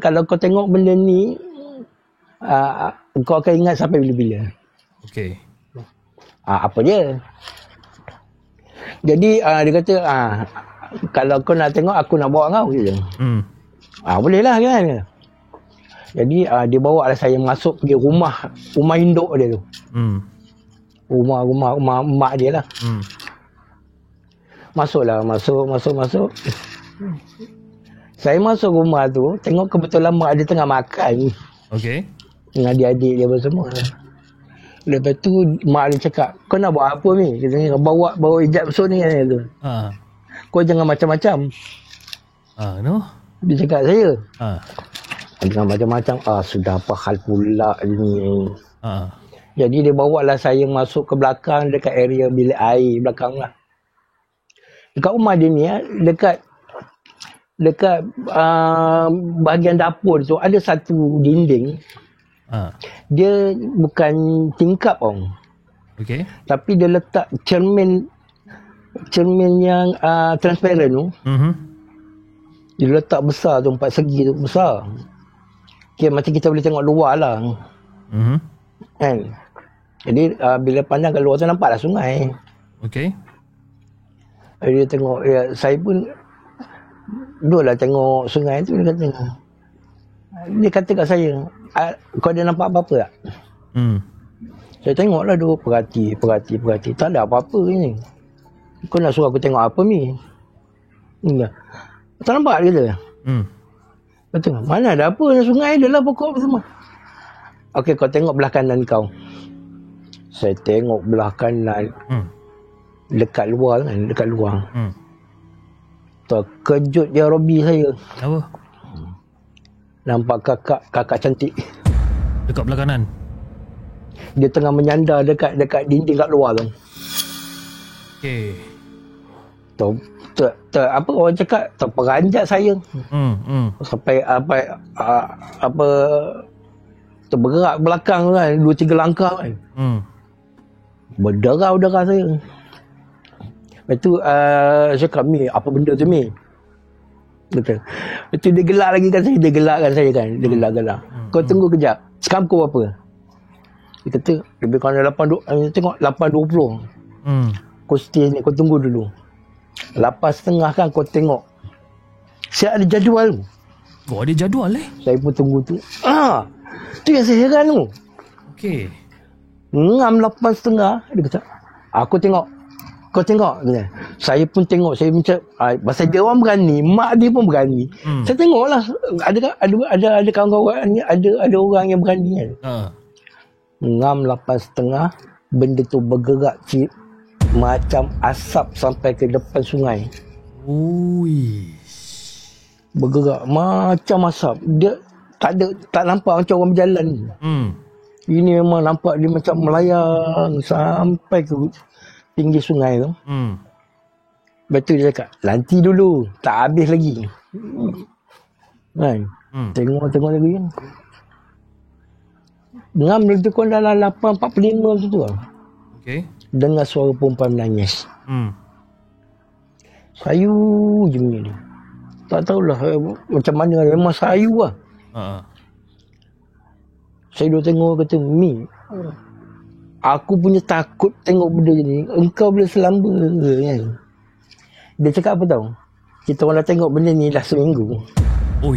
Kalau kau tengok benda ni, kau akan ingat sampai bila-bila. Okey. Apa dia? Jadi dia kata, kalau kau nak tengok, aku nak bawa kau je. Boleh lah kan. Jadi dia bawa lah saya masuk pergi rumah induk dia tu. Rumah mak dia lah. Masuk. Saya masuk rumah tu, tengok kebetulan mak dia tengah makan. Dengan adik-adik dia semua. Lepas tu mak dia cakap, kau nak buat apa ni? Dia tanya, bawa hijab besar ni kan tu. Kau jangan macam-macam. No? Dia cakap saya. Dengan macam-macam. Sudah apa hal pula ni. Jadi dia bawa lah saya masuk ke belakang dekat area bilik air belakang lah. Dekat rumah dia ni, dekat bahagian dapur tu ada satu dinding. Dia bukan tingkap tapi dia letak cermin yang transparent tu. Dia letak besar tu, 4 segi tu besar. Macam kita boleh tengok luar lah. Kan? Jadi bila pandang kat luar tu nampaklah sungai. Dia tengok, saya pun duduklah tengok sungai tu. Dia kata kat saya, kau ada nampak apa-apa tak? Saya tengoklah duduk, perhati. Tak ada apa-apa ni. Kau nak suruh aku tengok apa ni? Tak nampak dia kata. Betul. Mana ada apa? Sungai dia lah pokok semua. Okey, kau tengok belah kanan kau. Saya tengok belah kanan. Dekat luar kan, dekat luar. Terkejut je Robi saya. Apa? Nampak kakak cantik. Dekat belah kanan? Dia tengah menyandar dekat dinding kat luar tu. Okey. Apa orang cakap, terperanjat saya. Sampai terbergerak belakang kan, 2-3 langkah kan. Berdarah saya. Lepas tu saya cakap, Mi, apa benda tu Mi? Betul. Lepas tu dia gelak lagi kan saya. Dia gelak. Kau tunggu kejap. Sekarang pukul berapa? Dia kata lebih kurang 8.20. Kau stay ni, kau tunggu dulu. 8.30 kan kau tengok. Saya ada jadual. Ada jadual Saya pun tunggu tu. Tu yang saya heran tu. Okey. Ngam 8.30. Dia kata, aku tengok. Kau tengok. Saya pun tengok. Saya macam, pasal dia orang berani, mak dia pun berani. Saya tengoklah. Ada kawan-kawan, ada orang yang berani kan. Ngam 8.30, benda tu bergerak macam asap sampai ke depan sungai. Bergerak macam asap. Dia tak nampak macam orang berjalan. Ini memang nampak dia macam melayang sampai ke tinggi sungai tu. Betul dia cakap, nanti dulu, tak habis lagi. Kan? Tengok lagi kan. Ngam lebih kurang dalam 8.45 macam tu lah. Dengar suara perempuan menangis. Sayu je bunyi dia. Tak tahulah macam mana, memang sayu lah. Saya duduk tengok, kata, Mi, aku punya takut tengok benda ni. Engkau boleh selamba kan? Dia cakap apa tahu? Kita orang dah tengok benda ni dah seminggu.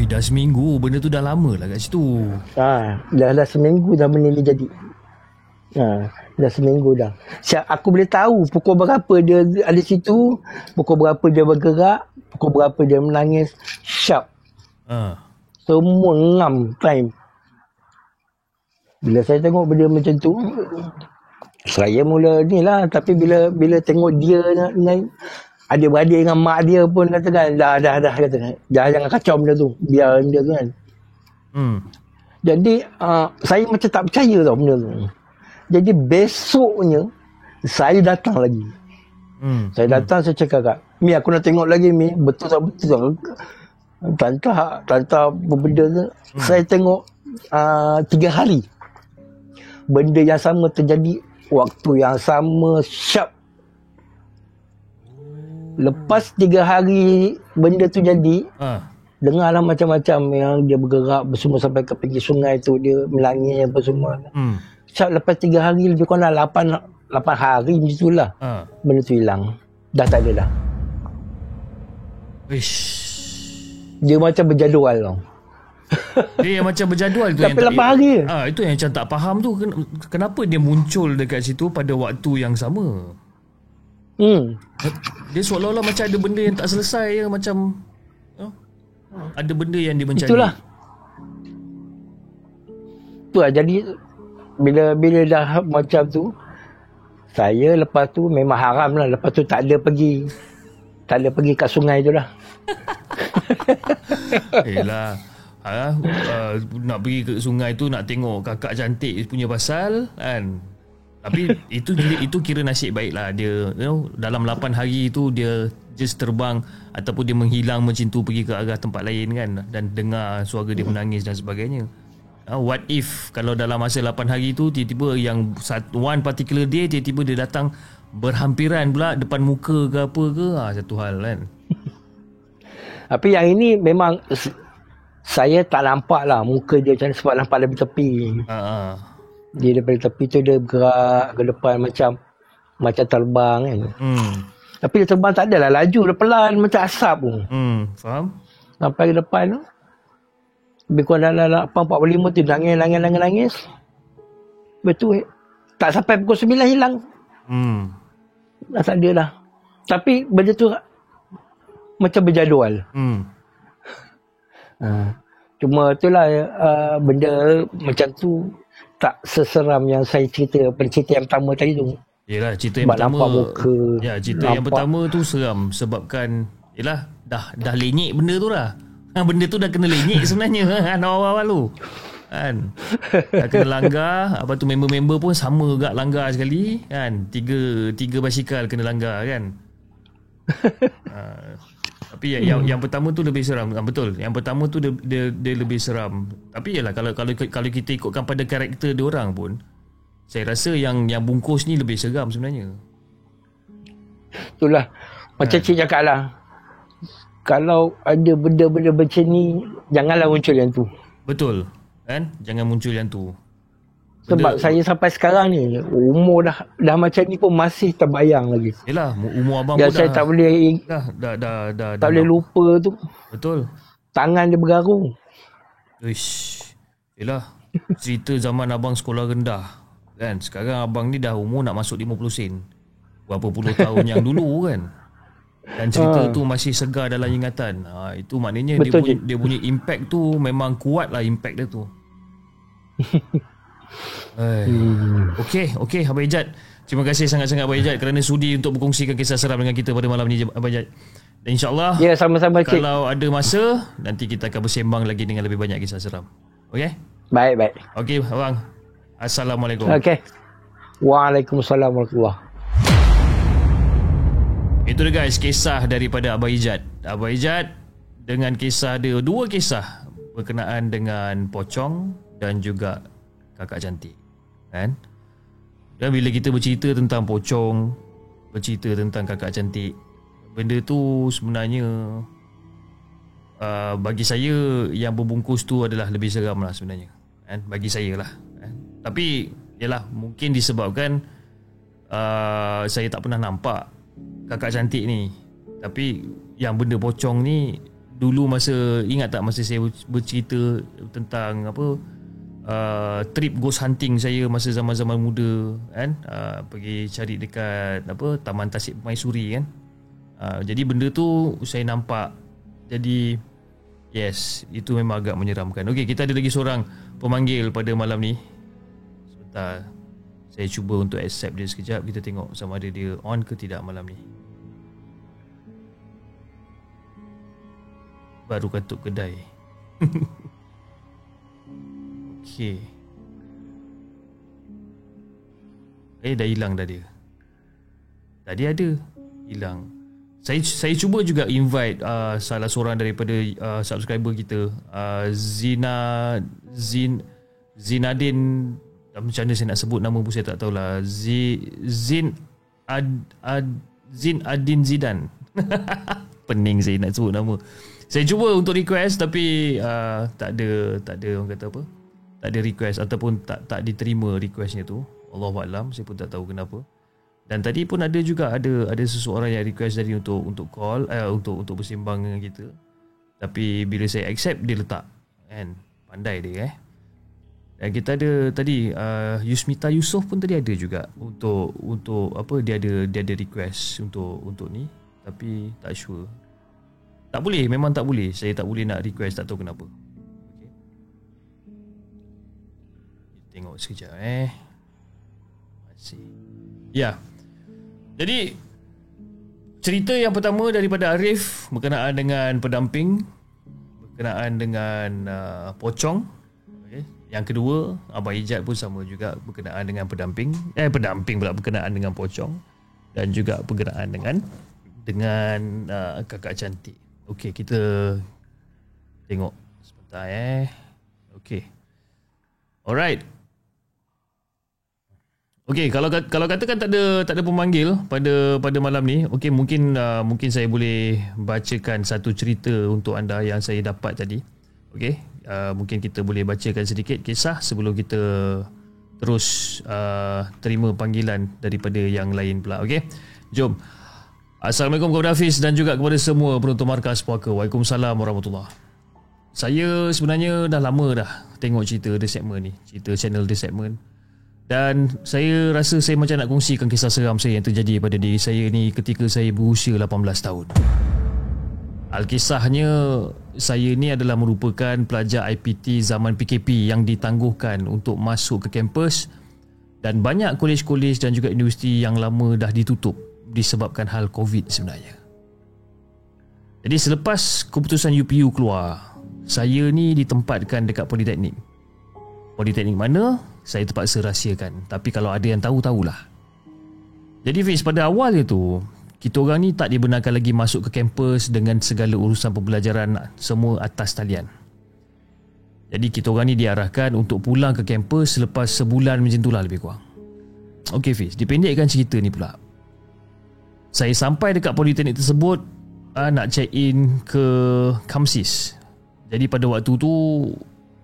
Dah seminggu. Benda tu dah lama lah kat situ. Dah seminggu dah benda ni jadi. Dah seminggu dah. Aku boleh tahu pukul berapa dia ada situ, pukul berapa dia bergerak, pukul berapa dia menangis. Sharp. Semua ngam time. Bila saya tengok benda macam tu, saya mula ni lah. Tapi bila tengok dia dengan adik-beradik dengan mak dia pun katakan, dah katakan, dah jangan kacau benda tu, biar benda tu kan. Jadi saya macam tak percaya tau benda tu. Jadi besoknya saya datang lagi. Saya datang, saya cakap, Kak, Mi, aku nak tengok lagi, Mi, betul tak betul tak tantah benda tu. Saya tengok 3 hari benda yang sama terjadi, waktu yang sama, sharp. Lepas 3 hari benda tu jadi, dengarlah macam-macam yang dia bergerak bersama sampai ke pinggir sungai tu, dia melangit apa semua. Sharp lepas 3 hari, lebih kurang 8 hari macam tu lah. Benda tu hilang. Dah tak ada dah. Dia macam berjadual tau. Dia yang macam berjadual tu. Tapi 8 hari. Itu yang macam tak faham tu. Kenapa dia muncul dekat situ pada waktu yang sama? Dia seolah-olah macam ada benda yang tak selesai ya, macam ada benda yang dia mencari. Itulah. Tu lah, jadi bila dah macam tu, saya lepas tu memang haram lah. Lepas tu tak ada pergi kat sungai tu lah. Yelah, nak pergi ke sungai tu nak tengok kakak cantik punya pasal kan. Tapi itu kira nasib baik lah dia, dalam 8 hari tu dia just terbang ataupun dia menghilang macam tu, pergi ke arah tempat lain kan, dan dengar suara dia menangis dan sebagainya. What if kalau dalam masa 8 hari tu tiba-tiba yang one particular day tiba-tiba dia datang berhampiran pula depan muka ke apa ke, satu hal kan. Tapi yang ini memang saya tak nampak lah muka dia macam, sebab nampak lebih tepi. Dia daripada tepi tu dia bergerak ke depan macam terbang kan. Tapi dia terbang tak adalah laju, dia pelan macam asap pun. Faham? Sampai ke depan tu, lebih kurang dalam 8.45 tu nangis. Betul. Tak sampai pukul 9 hilang. Dah tak ada dah. Tapi benda tu macam berjadual. Cuma itulah benda macam tu tak seseram yang saya cerita pada cerita yang pertama tadi tu. Yelah, cerita yang sebab pertama. Nampak muka. Ya, cerita yang pertama tu seram sebabkan yelah dah lenyek benda tu dah. Benda tu dah kena lenyek sebenarnya kan awal-awal tu. Kan. Dah kena langgar, apa tu member-member pun sama juga langgar sekali kan. Tiga basikal kena langgar kan. Tapi yang pertama tu lebih seram. Betul. Yang pertama tu dia lebih seram. Tapi yalah kalau kita ikutkan pada karakter dia orang pun, saya rasa yang bungkus ni lebih seram sebenarnya. Itulah. Macam Cik cakap lah, kalau ada benda-benda macam ni, janganlah muncul yang tu. Betul. Kan? Jangan muncul yang tu. Sebab saya sampai sekarang ni, umur dah macam ni pun masih terbayang lagi. Yelah, umur abang pun saya tak boleh tak boleh lupa tu. Betul. Tangan dia bergaru. Yelah, cerita zaman abang sekolah rendah. Kan? Sekarang abang ni dah umur nak masuk 50 sen. Berapa puluh tahun yang dulu kan. Dan cerita tu masih segar dalam ingatan. Itu maknanya dia punya impact tu memang kuat lah, impact dia tu. Okey Abang Ijat, terima kasih sangat-sangat Abang Ijat kerana sudi untuk berkongsikan kisah seram dengan kita pada malam ni Abang Ijat. Dan insyaAllah sama-sama, Cik. Kalau ada masa, nanti kita akan bersembang lagi dengan lebih banyak kisah seram. Okey? Baik. Okey abang, Assalamualaikum. Okey. Waalaikumsalam warahmatullahi. Itu dia guys, kisah daripada Abang Ijat. Abang Ijat dengan kisah dia, 2 kisah berkenaan dengan pocong dan juga kakak cantik kan. Dan bila kita bercerita tentang pocong, bercerita tentang kakak cantik, benda tu sebenarnya bagi saya yang berbungkus tu adalah lebih seram lah sebenarnya kan? Bagi saya lah kan? Tapi yalah, mungkin disebabkan saya tak pernah nampak kakak cantik ni. Tapi yang benda pocong ni, dulu ingat tak masa saya bercerita tentang trip ghost hunting saya masa zaman-zaman muda kan, pergi cari dekat Taman Tasik Permaisuri kan. Jadi benda tu saya nampak. Jadi yes, itu memang agak menyeramkan. Okey, kita ada lagi seorang pemanggil pada malam ni. Saya cuba untuk accept dia sekejap. Kita tengok sama ada dia on ke tidak malam ni. Baru katuk kedai. Okay. Dah hilang dah dia. Tadi ada, hilang. Saya cuba juga invite salah seorang daripada subscriber kita, Zinadin, macam mana saya nak sebut nama pun saya tak tahulah. Zin Adin Zidan. Pening saya nak sebut nama. Saya cuba untuk request tapi tak ada orang kata apa? Tak ada request ataupun tak diterima requestnya tu. Allahuakbar, saya pun tak tahu kenapa. Dan tadi pun ada seseorang yang request tadi untuk call, untuk bersembang dengan kita. Tapi bila saya accept, dia letak. Kan? Pandai dia Dan kita ada tadi Yusmita Yusof pun tadi ada juga untuk apa, dia ada request untuk ni, tapi tak sure. Tak boleh, memang tak boleh. Saya tak boleh nak request, tak tahu kenapa. Okay. Tengok sekejap masih. Ya. Jadi cerita yang pertama daripada Arif berkenaan dengan pendamping, berkenaan dengan pocong. Okay. Yang kedua, Abang Ijat pun sama juga berkenaan dengan pendamping pula berkenaan dengan pocong, dan juga berkenaan dengan kakak cantik. Okey, kita tengok sebentar Okey. Alright. Okey, kalau katakan tak ada pemanggil pada malam ni, okey, mungkin saya boleh bacakan satu cerita untuk anda yang saya dapat tadi. Okey, mungkin kita boleh bacakan sedikit kisah sebelum kita terus terima panggilan daripada yang lain pula. Okey, jom. Assalamualaikum kepada Hafiz dan juga kepada semua penonton Markas Puaka. Waalaikumsalam warahmatullahi. Saya sebenarnya dah lama dah tengok cerita The Segment ni, cerita channel The Segment. Dan saya rasa saya macam nak kongsikan kisah seram saya yang terjadi pada diri saya ni ketika saya berusia 18 tahun. Alkisahnya, saya ni adalah merupakan pelajar IPT zaman PKP yang ditangguhkan untuk masuk ke kampus, dan banyak kolej-kolej dan juga universiti yang lama dah ditutup disebabkan hal COVID sebenarnya. Jadi selepas keputusan UPU keluar, saya ni ditempatkan dekat Politeknik. Politeknik mana? Saya terpaksa rahsiakan. Tapi kalau ada yang tahu, tahulah. Jadi Fiz, pada awalnya tu, kita orang ni tak dibenarkan lagi masuk ke kampus dengan segala urusan pembelajaran semua atas talian. Jadi kita orang ni diarahkan untuk pulang ke kampus selepas sebulan macam tu lah lebih kurang. Okey Fiz, dipendekkan cerita ni pula. Saya sampai dekat Politeknik tersebut nak check in ke Kamsis. Jadi pada waktu tu,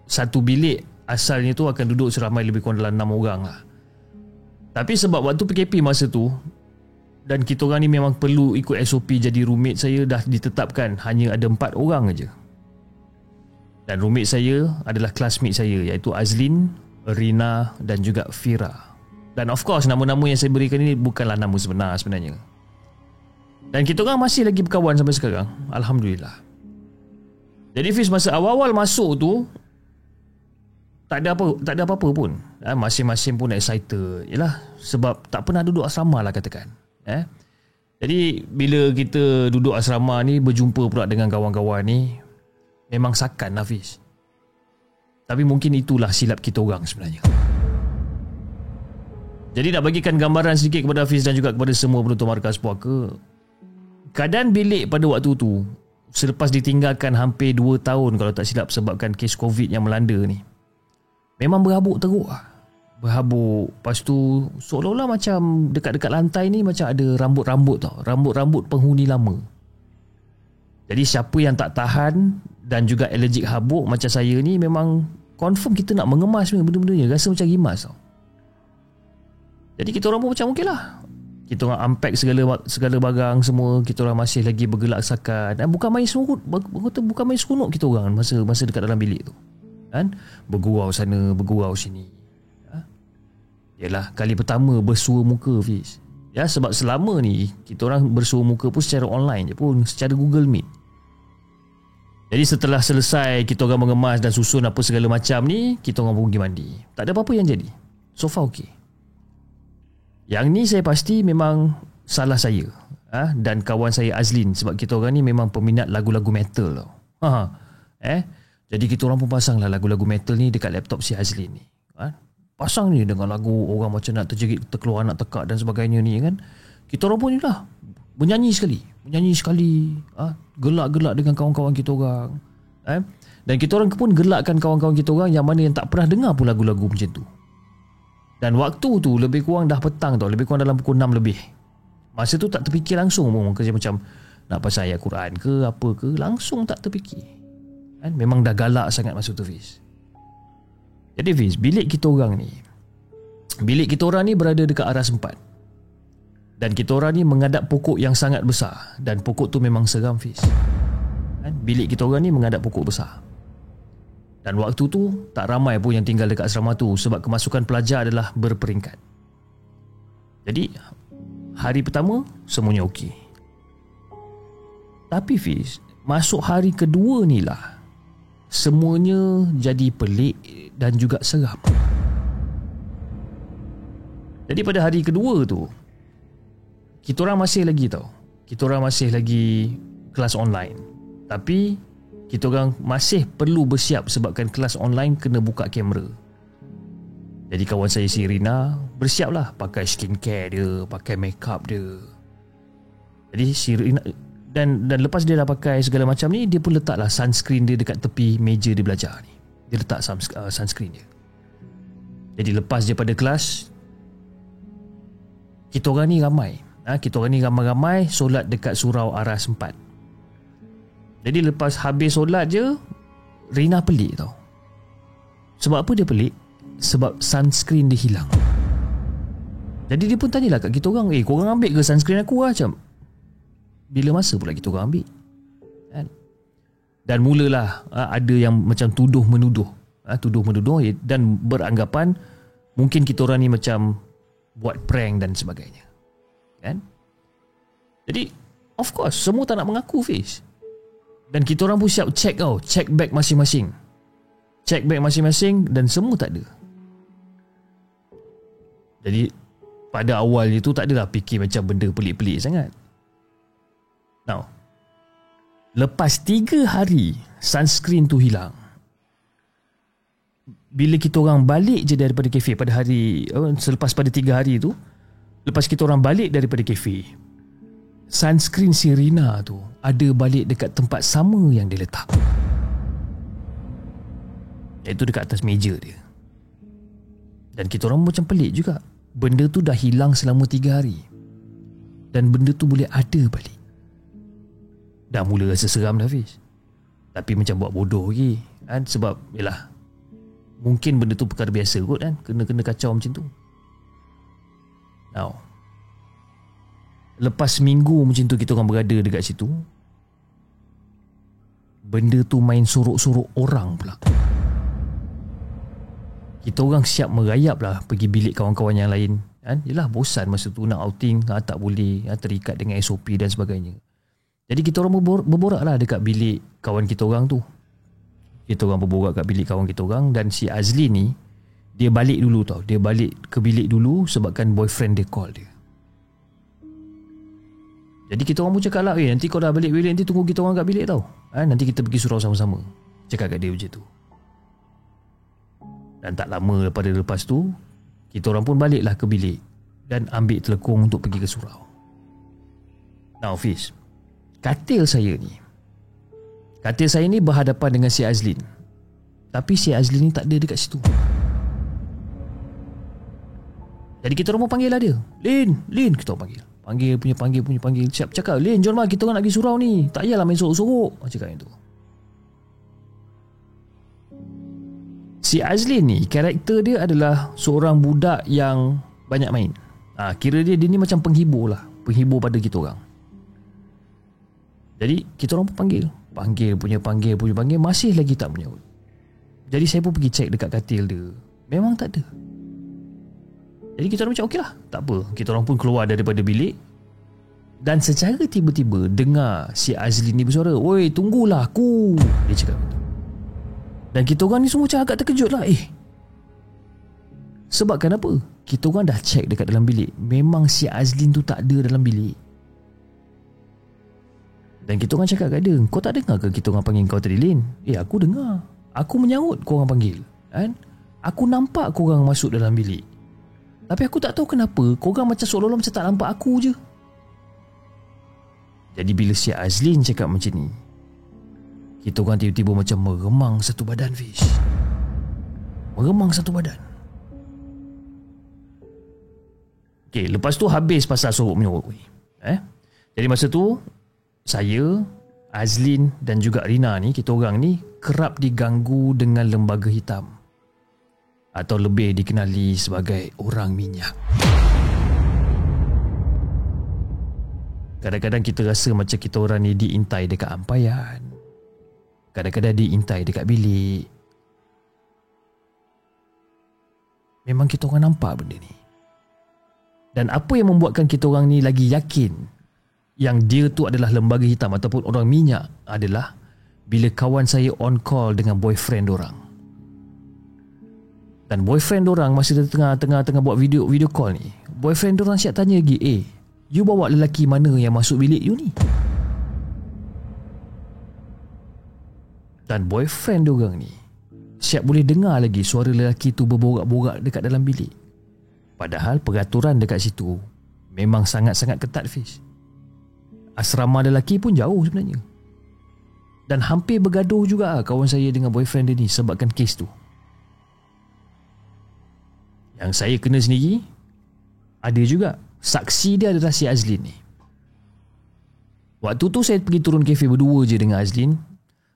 satu bilik asalnya tu akan duduk seramai lebih kurang dalam 6 orang lah. Tapi sebab waktu PKP masa tu, dan kita orang ni memang perlu ikut SOP, jadi roommate saya dah ditetapkan hanya ada 4 orang aja. Dan roommate saya adalah classmate saya, iaitu Azlin, Rina dan juga Fira. Dan of course nama-nama yang saya berikan ini bukanlah nama sebenar sebenarnya. Dan kita orang masih lagi berkawan sampai sekarang, alhamdulillah. Jadi Fiz, masa awal-awal masuk tu tak ada apa-apa pun. Masing-masing pun excited. Yalah, sebab tak pernah duduk asrama lah katakan. Jadi bila kita duduk asrama ni, berjumpa pula dengan kawan-kawan ni, memang sakan Hafiz. Tapi mungkin itulah silap kita orang sebenarnya. Jadi nak bagikan gambaran sedikit kepada Hafiz dan juga kepada semua penonton Markas Puaka, keadaan bilik pada waktu tu, selepas ditinggalkan hampir 2 tahun kalau tak silap sebabkan kes COVID yang melanda ni, memang berhabuk teruk lah. Berhabuk. Lepas tu seolah-olah macam dekat-dekat lantai ni macam ada rambut-rambut tau. Rambut-rambut penghuni lama. Jadi siapa yang tak tahan dan juga allergic habuk macam saya ni, memang confirm kita nak mengemas benda-benda ni. Rasa macam rimas tau. Jadi kita orang pun macam okey lah. Kita orang unpack segala barang semua. Kita orang masih lagi bergelak sakan. Dan bukan main seronok kita orang masa dekat dalam bilik tu. Kan? Bergurau sana, bergurau sini. Yalah, kali pertama bersua muka Fiz. Ya, sebab selama ni kita orang bersua muka pun secara online je pun, secara Google Meet. Jadi setelah selesai kita orang mengemas dan susun apa segala macam ni, kita orang pun pergi mandi. Tak ada apa-apa yang jadi. So far okey. Yang ni saya pasti memang salah saya, dan kawan saya Azlin, sebab kita orang ni memang peminat lagu-lagu metal tau. Jadi kita orang pun pasang lah lagu-lagu metal ni dekat laptop si Azlin ni. Pasang ni dengan lagu orang macam nak terjerit, terkeluar nak tekak dan sebagainya ni kan. Kita orang pun ni lah menyanyi sekali, gelak-gelak dengan kawan-kawan kita orang. Dan kita orang pun gelakkan kawan-kawan kita orang yang mana yang tak pernah dengar pun lagu-lagu macam tu. Dan waktu tu lebih kurang dah petang tau, lebih kurang dalam pukul 6 lebih. Masa tu tak terfikir langsung pun kerja macam nak pasal ayat Quran ke apa ke, langsung tak terfikir. Memang dah galak sangat masa tu, Fiz. Jadi Fiz, bilik kita orang ni berada dekat aras 4. Dan kita orang ni menghadap pokok yang sangat besar. Dan pokok tu memang seram, Fiz. Bilik kita orang ni menghadap pokok besar. Dan waktu tu tak ramai pun yang tinggal dekat asrama tu, sebab kemasukan pelajar adalah berperingkat. Jadi hari pertama semuanya okey. Tapi Fiz, masuk hari kedua ni lah semuanya jadi pelik dan juga seram. Jadi pada hari kedua tu kita orang masih lagi kelas online. Tapi kita orang masih perlu bersiap sebabkan kelas online kena buka kamera. Jadi kawan saya si Rina bersiap lah, pakai skincare dia, pakai makeup dia. Jadi si Rina dan lepas dia dah pakai segala macam ni, dia pun letaklah sunscreen dia dekat tepi meja dia belajar ni. Dia letak sunscreen dia. Jadi lepas dia pada kelas, kita orang ni ramai solat dekat surau aras 4. Jadi lepas habis solat je, Rina pelik tau. Sebab apa dia pelik? Sebab sunscreen dia hilang. Jadi dia pun tanyalah kat kita orang, korang ambil ke sunscreen aku lah? Macam, bila masa pula kita orang ambil? Dan mulalah ada yang macam tuduh-menuduh dan beranggapan mungkin kita orang ni macam buat prank dan sebagainya. Kan? Jadi of course semua tak nak mengaku, Fiz. Dan kita orang pun siap check bag masing-masing. Dan semua tak ada. Jadi pada awal itu tak adalah fikir macam benda pelik-pelik sangat. Now, lepas 3 hari sunscreen tu hilang, bila kita orang balik je daripada kafe pada hari selepas pada 3 hari tu, lepas kita orang balik daripada kafe, sunscreen si Rina tu ada balik dekat tempat sama yang dia letak, iaitu dekat atas meja dia. Dan kita orang macam pelik juga, benda tu dah hilang selama 3 hari dan benda tu boleh ada balik. Dah mula rasa seram dah, Fiz. Tapi macam buat bodoh lagi kan? Sebab yelah, mungkin benda tu perkara biasa kot kan, kena kacau macam tu. Now, lepas minggu macam tu kita orang berada dekat situ, benda tu main sorok-sorok orang pula. Kita orang siap merayap lah pergi bilik kawan-kawan yang lain kan? Yelah, bosan masa tu nak outing, tak boleh, terikat dengan SOP dan sebagainya. Jadi kita orang berborak lah dekat bilik kawan kita orang tu. Kita orang berborak kat bilik kawan kita orang. Dan si Azli ni, dia balik dulu tau. Dia balik ke bilik dulu sebabkan boyfriend dia call dia. Jadi kita orang pun cakap lah, nanti kau dah balik bilik, nanti tunggu kita orang kat bilik tau. Nanti kita pergi surau sama-sama. Cakap kat dia macam tu. Dan tak lama daripada lepas tu, kita orang pun baliklah ke bilik dan ambil telekung untuk pergi ke surau. Now Fiz, katil saya ni berhadapan dengan si Azlin. Tapi si Azlin ni tak ada dekat situ. Jadi kita orang pun panggil lah dia. Lin, kita orang panggil. Siap cakap, Lin, jom lah kita orang nak pergi surau ni. Tak payahlah main sorok-sorok. Cakap macam tu. Si Azlin ni, karakter dia adalah seorang budak yang banyak main. Kira dia ni macam penghibur lah. Penghibur pada kita orang. Jadi kita orang pun panggil, masih lagi tak menyaut. Jadi saya pun pergi cek dekat katil dia, memang tak ada. Jadi kita orang macam okey lah, tak apa. Kita orang pun keluar daripada bilik. Dan secara tiba-tiba dengar si Azlin ni bersuara, "Oi, tunggulah aku," dia cakap. Dan kita orang ni semua macam agak terkejut lah. Sebab kenapa? Kita orang dah check dekat dalam bilik, memang si Azlin tu tak ada dalam bilik. Dan kita orang cakap kat dia, kau tak dengar ke kita orang panggil kau tadi, Lin? Aku dengar. Aku menyahut kau orang panggil, kan? Aku nampak kau orang masuk dalam bilik. Tapi aku tak tahu kenapa kau orang macam seolah-olah macam tak nampak aku je. Jadi bila si Azlin cakap macam ni, kita orang tiba-tiba macam meremang satu badan, Fish. Meremang satu badan. Okay, lepas tu habis pasal sorok menyorok ni. Jadi masa tu saya, Azlin dan juga Rina ni, kita orang ni kerap diganggu dengan lembaga hitam, atau lebih dikenali sebagai orang minyak. Kadang-kadang kita rasa macam kita orang ni diintai dekat ampaian, kadang-kadang diintai dekat bilik. Memang kita orang nampak benda ni. Dan apa yang membuatkan kita orang ni lagi yakin yang dia tu adalah lembaga hitam ataupun orang minyak adalah bila kawan saya on call dengan boyfriend dorang. Dan boyfriend dorang masa dia tengah buat video call ni, boyfriend dorang siap tanya lagi, you bawa lelaki mana yang masuk bilik you ni? Dan boyfriend dorang ni siap boleh dengar lagi suara lelaki tu berborak-borak dekat dalam bilik. Padahal peraturan dekat situ memang sangat-sangat ketat, Fish. Asrama lelaki pun jauh sebenarnya. Dan hampir bergaduh juga kawan saya dengan boyfriend dia ni sebabkan kes tu. Yang saya kena sendiri, ada juga saksi dia adalah si Azlin ni. Waktu tu saya pergi turun kafe berdua je dengan Azlin,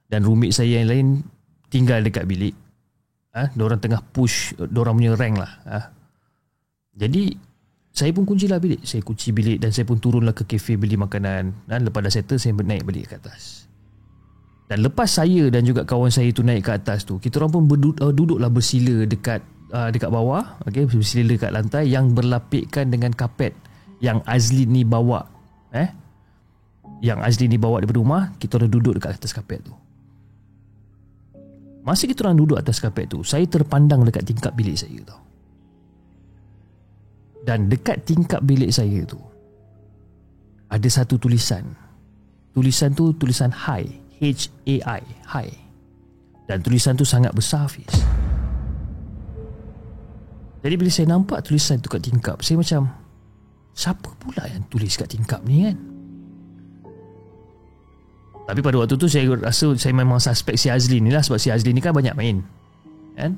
dan roommate saya yang lain tinggal dekat bilik. Diorang tengah push diorang punya rank lah. Jadi saya pun kuncilah bilik. Saya kunci bilik dan saya pun turunlah ke kafe beli makanan. Dan lepas dah settle, saya naik balik ke atas. Dan lepas saya dan juga kawan saya tu naik ke atas tu, kita orang pun duduklah bersila dekat bawah, okay, bersila dekat lantai yang berlapikkan dengan kapet yang Azlin ni bawa. Yang Azlin ni bawa daripada rumah, kita orang duduk dekat atas kapet tu. Masa kita orang duduk atas kapet tu, saya terpandang dekat tingkap bilik saya tau. Dan dekat tingkap bilik saya tu ada satu tulisan. Tulisan tu tulisan Hi, H-A-I, Hi. Dan tulisan tu sangat besar, Fiz. Jadi bila saya nampak tulisan tu kat tingkap, saya macam, siapa pula yang tulis kat tingkap ni kan? Tapi pada waktu tu saya rasa saya memang suspek si Azlin ni lah, sebab si Azlin ni kan banyak main, kan?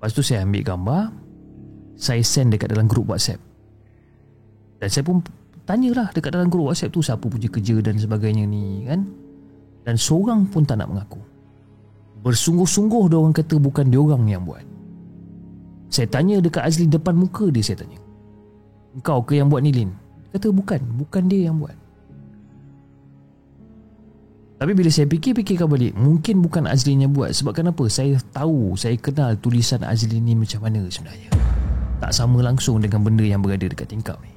Lepas tu saya ambil gambar, saya send dekat dalam grup WhatsApp. Dan saya pun tanyalah dekat dalam grup WhatsApp tu siapa punya kerja dan sebagainya ni, kan? Dan seorang pun tak nak mengaku. Bersungguh-sungguh diorang kata bukan diorang yang buat. Saya tanya dekat Azlin depan muka dia, saya tanya, engkau ke yang buat ni, Lin? Dia kata bukan dia yang buat. Tapi bila saya fikir-fikirkan balik, mungkin bukan Azlin yang buat. Sebab kenapa? Saya tahu, saya kenal tulisan Azlin ni macam mana sebenarnya. Tak sama langsung dengan benda yang berada dekat tingkap ni.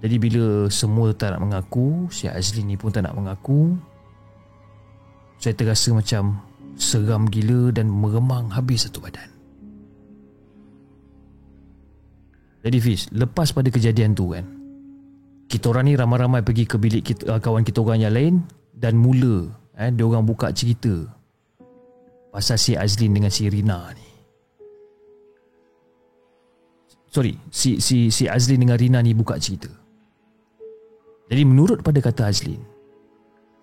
Jadi bila semua tak nak mengaku, si Azlin ni pun tak nak mengaku, saya terasa macam seram gila dan meremang habis satu badan. Jadi Fiz, lepas pada kejadian tu kan, kita orang ni ramai-ramai pergi ke bilik kita, kawan kita orang yang lain, dan mula dia orang buka cerita pasal si Azlin dengan si Rina ni. Sorry, si Azlin dengan Rina ni buka cerita. Jadi menurut pada kata Azlin,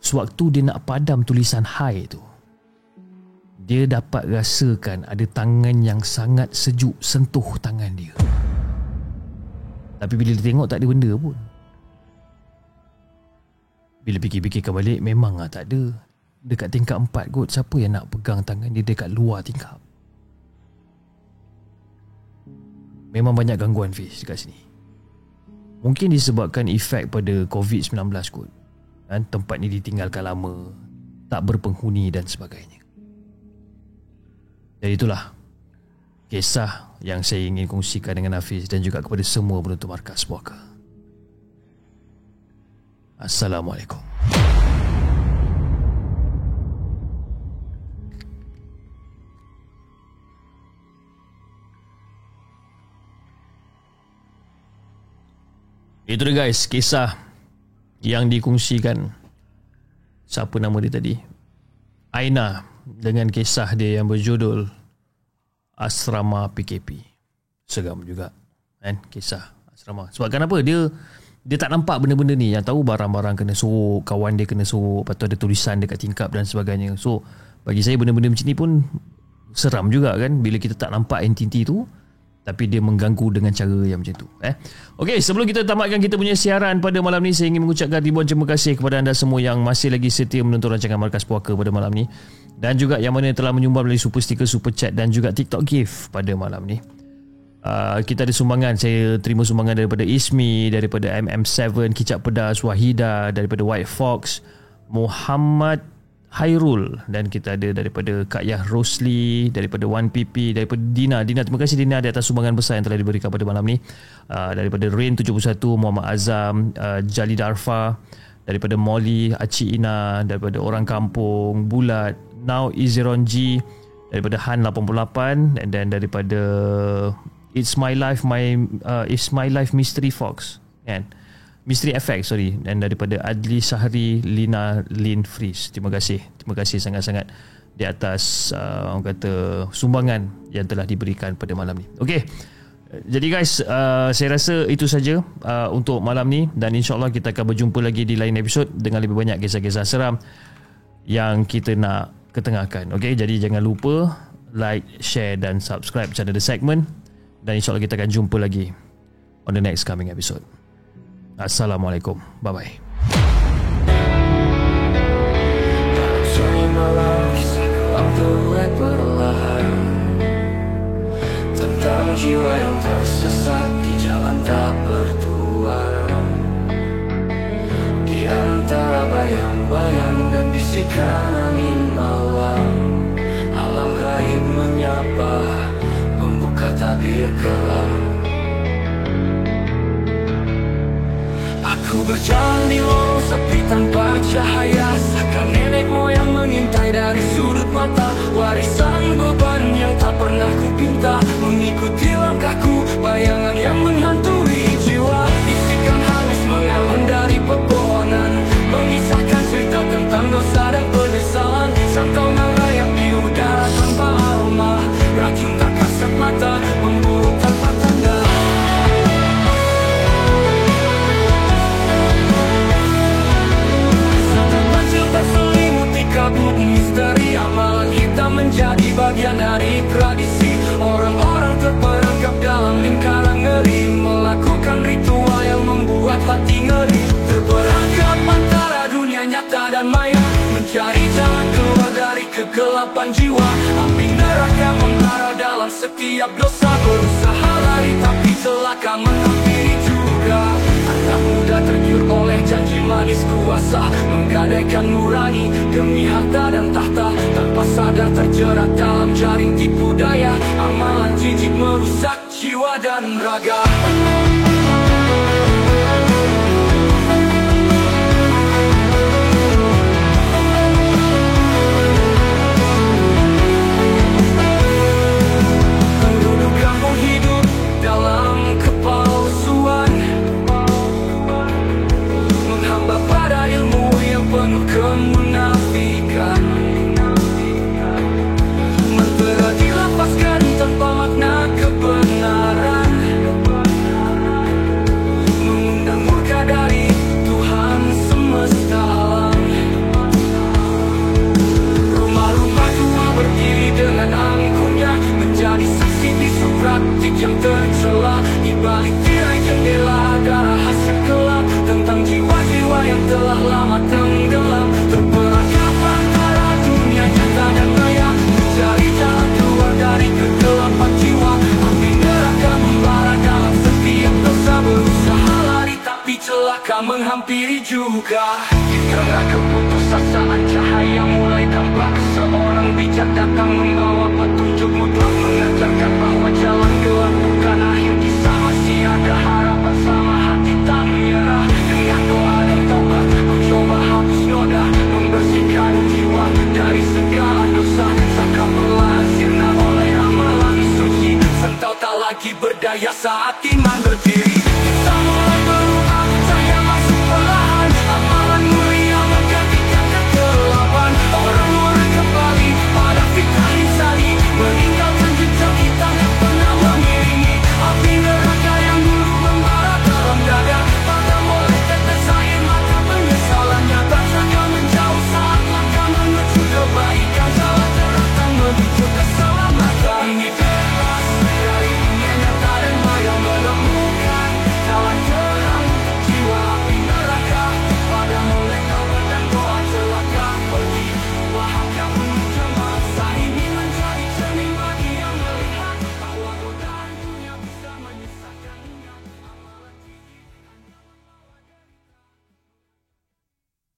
sewaktu dia nak padam tulisan Hi tu, dia dapat rasakan ada tangan yang sangat sejuk sentuh tangan dia. Tapi bila dia tengok tak ada benda pun. Bila fikir-fikirkan balik, memang tak ada. Dekat tingkap 4 kot, siapa yang nak pegang tangan dia dekat luar tingkap? Memang banyak gangguan Fiz dekat sini. Mungkin disebabkan efek pada COVID-19 kot, kan? Tempat ni ditinggalkan lama, tak berpenghuni dan sebagainya. Jadi itulah kisah yang saya ingin kongsikan dengan Hafiz dan juga kepada semua penonton Markas Puaka. Assalamualaikum. Itu dia guys, kisah yang dikongsikan. Siapa nama dia tadi? Aina, dengan kisah dia yang berjudul Asrama PKP. Seram juga kan, kisah asrama. Sebab kenapa dia tak nampak benda-benda ni. Yang tahu barang-barang kena sorok, kawan dia kena sorok, lepas tu ada tulisan dekat tingkap dan sebagainya. So bagi saya benda-benda macam ni pun seram juga kan, bila kita tak nampak entiti tu tapi dia mengganggu dengan cara yang macam tu. Okey, sebelum kita tamatkan kita punya siaran pada malam ni, saya ingin mengucapkan ribuan terima kasih kepada anda semua yang masih lagi setia menonton rancangan Markas Puaka pada malam ni, dan juga yang mana telah menyumbang melalui super sticker, super chat dan juga TikTok gift pada malam ni. Kita ada sumbangan. Saya terima sumbangan daripada Ismi, daripada MM7, Kicap Pedas, Wahida, daripada White Fox, Muhammad Hairul, dan kita ada daripada Kak Yah Rosli, daripada 1PP, daripada Dina. Terima kasih Dina di atas sumbangan besar yang telah diberikan pada malam ni. Daripada Rain 71, Muhammad Azam, Jali Darfa, daripada Molly, Aci Ina, daripada Orang Kampung, Bulat, Now Iziron G, daripada Han 88, and then daripada It's My Life Mystery Fox kan, Mystery FX, sorry, dan daripada Adli Sahri, Lina Lin Fries. Terima kasih sangat-sangat di atas orang kata sumbangan yang telah diberikan pada malam ni. Okey, jadi guys, saya rasa itu saja untuk malam ni, dan insyaAllah kita akan berjumpa lagi di lain episod dengan lebih banyak kisah-kisah seram yang kita nak ketengahkan. Okey, jadi jangan lupa like, share dan subscribe channel The Segment, dan insyaAllah kita akan jumpa lagi on the next coming episode. Assalamualaikum. Bye-bye. Tentang jiwa yang tersesat di jalan tak bertuan, di antara bayang-bayang dan bisikan angin malam, alam gaib menyapa, membuka tabir kelam. Aku berjalan di lorong sepi tanpa cahaya, seakan nenek moyang mengintai dari sudut mata. Warisan beban yang tak pernah kupinta, mengikuti langkahku, bayangan yang menghantui jiwa. Bisikan halus mengalun dari pepohonan, mengisahkan cerita tentang dosa dan penyesalan. Sangkau merayap di udara tanpa aroma, racun tak kasat mata, memburu tanpa tanda. Terselimuti kabut misteri, amalan hitam menjadi bagian dari tradisi. Orang-orang terperangkap dalam lingkaran ngeri, melakukan ritual yang membuat hati ngeri. Terperangkap antara dunia nyata dan maya, mencari jalan keluar dari kegelapan jiwa. Api neraka membara dalam setiap dosa, berusaha lari tapi celaka menghampiri juga. Anak muda tergiur oleh janji manis kuasa, menggadaikan nurani demi harta dan tahta, tanpa sadar terjerat dalam jaring tipu daya. Amalan jijik merusak jiwa dan raga. Penduduk kampung hidup dalam kepalsuan, menghamba pada ilmu yang penuh kemunafikan. Mentera dilapaskan tanpa makna kebenaran, mengundang murka dari Tuhan semesta alam. Rumah-rumah tua berdiri dengan angkunnya, menjadi saksi bisu praktik yang tercela. Di balik tirai jendela ada rahasia gelap tentang jiwa-jiwa yang telah lama tenggelam. Terperangkap antara dunia nyata dan maya, mencari jalan keluar dari kegelapan jiwa. Api neraka membara dalam setiap dosa, berusaha lari tapi celaka menghampiri juga. Di tengah keputusasaan cahaya mulai tampak, seorang bijak datang membawa petunjuk mutlak, mengajarkan bahwa jalan gelap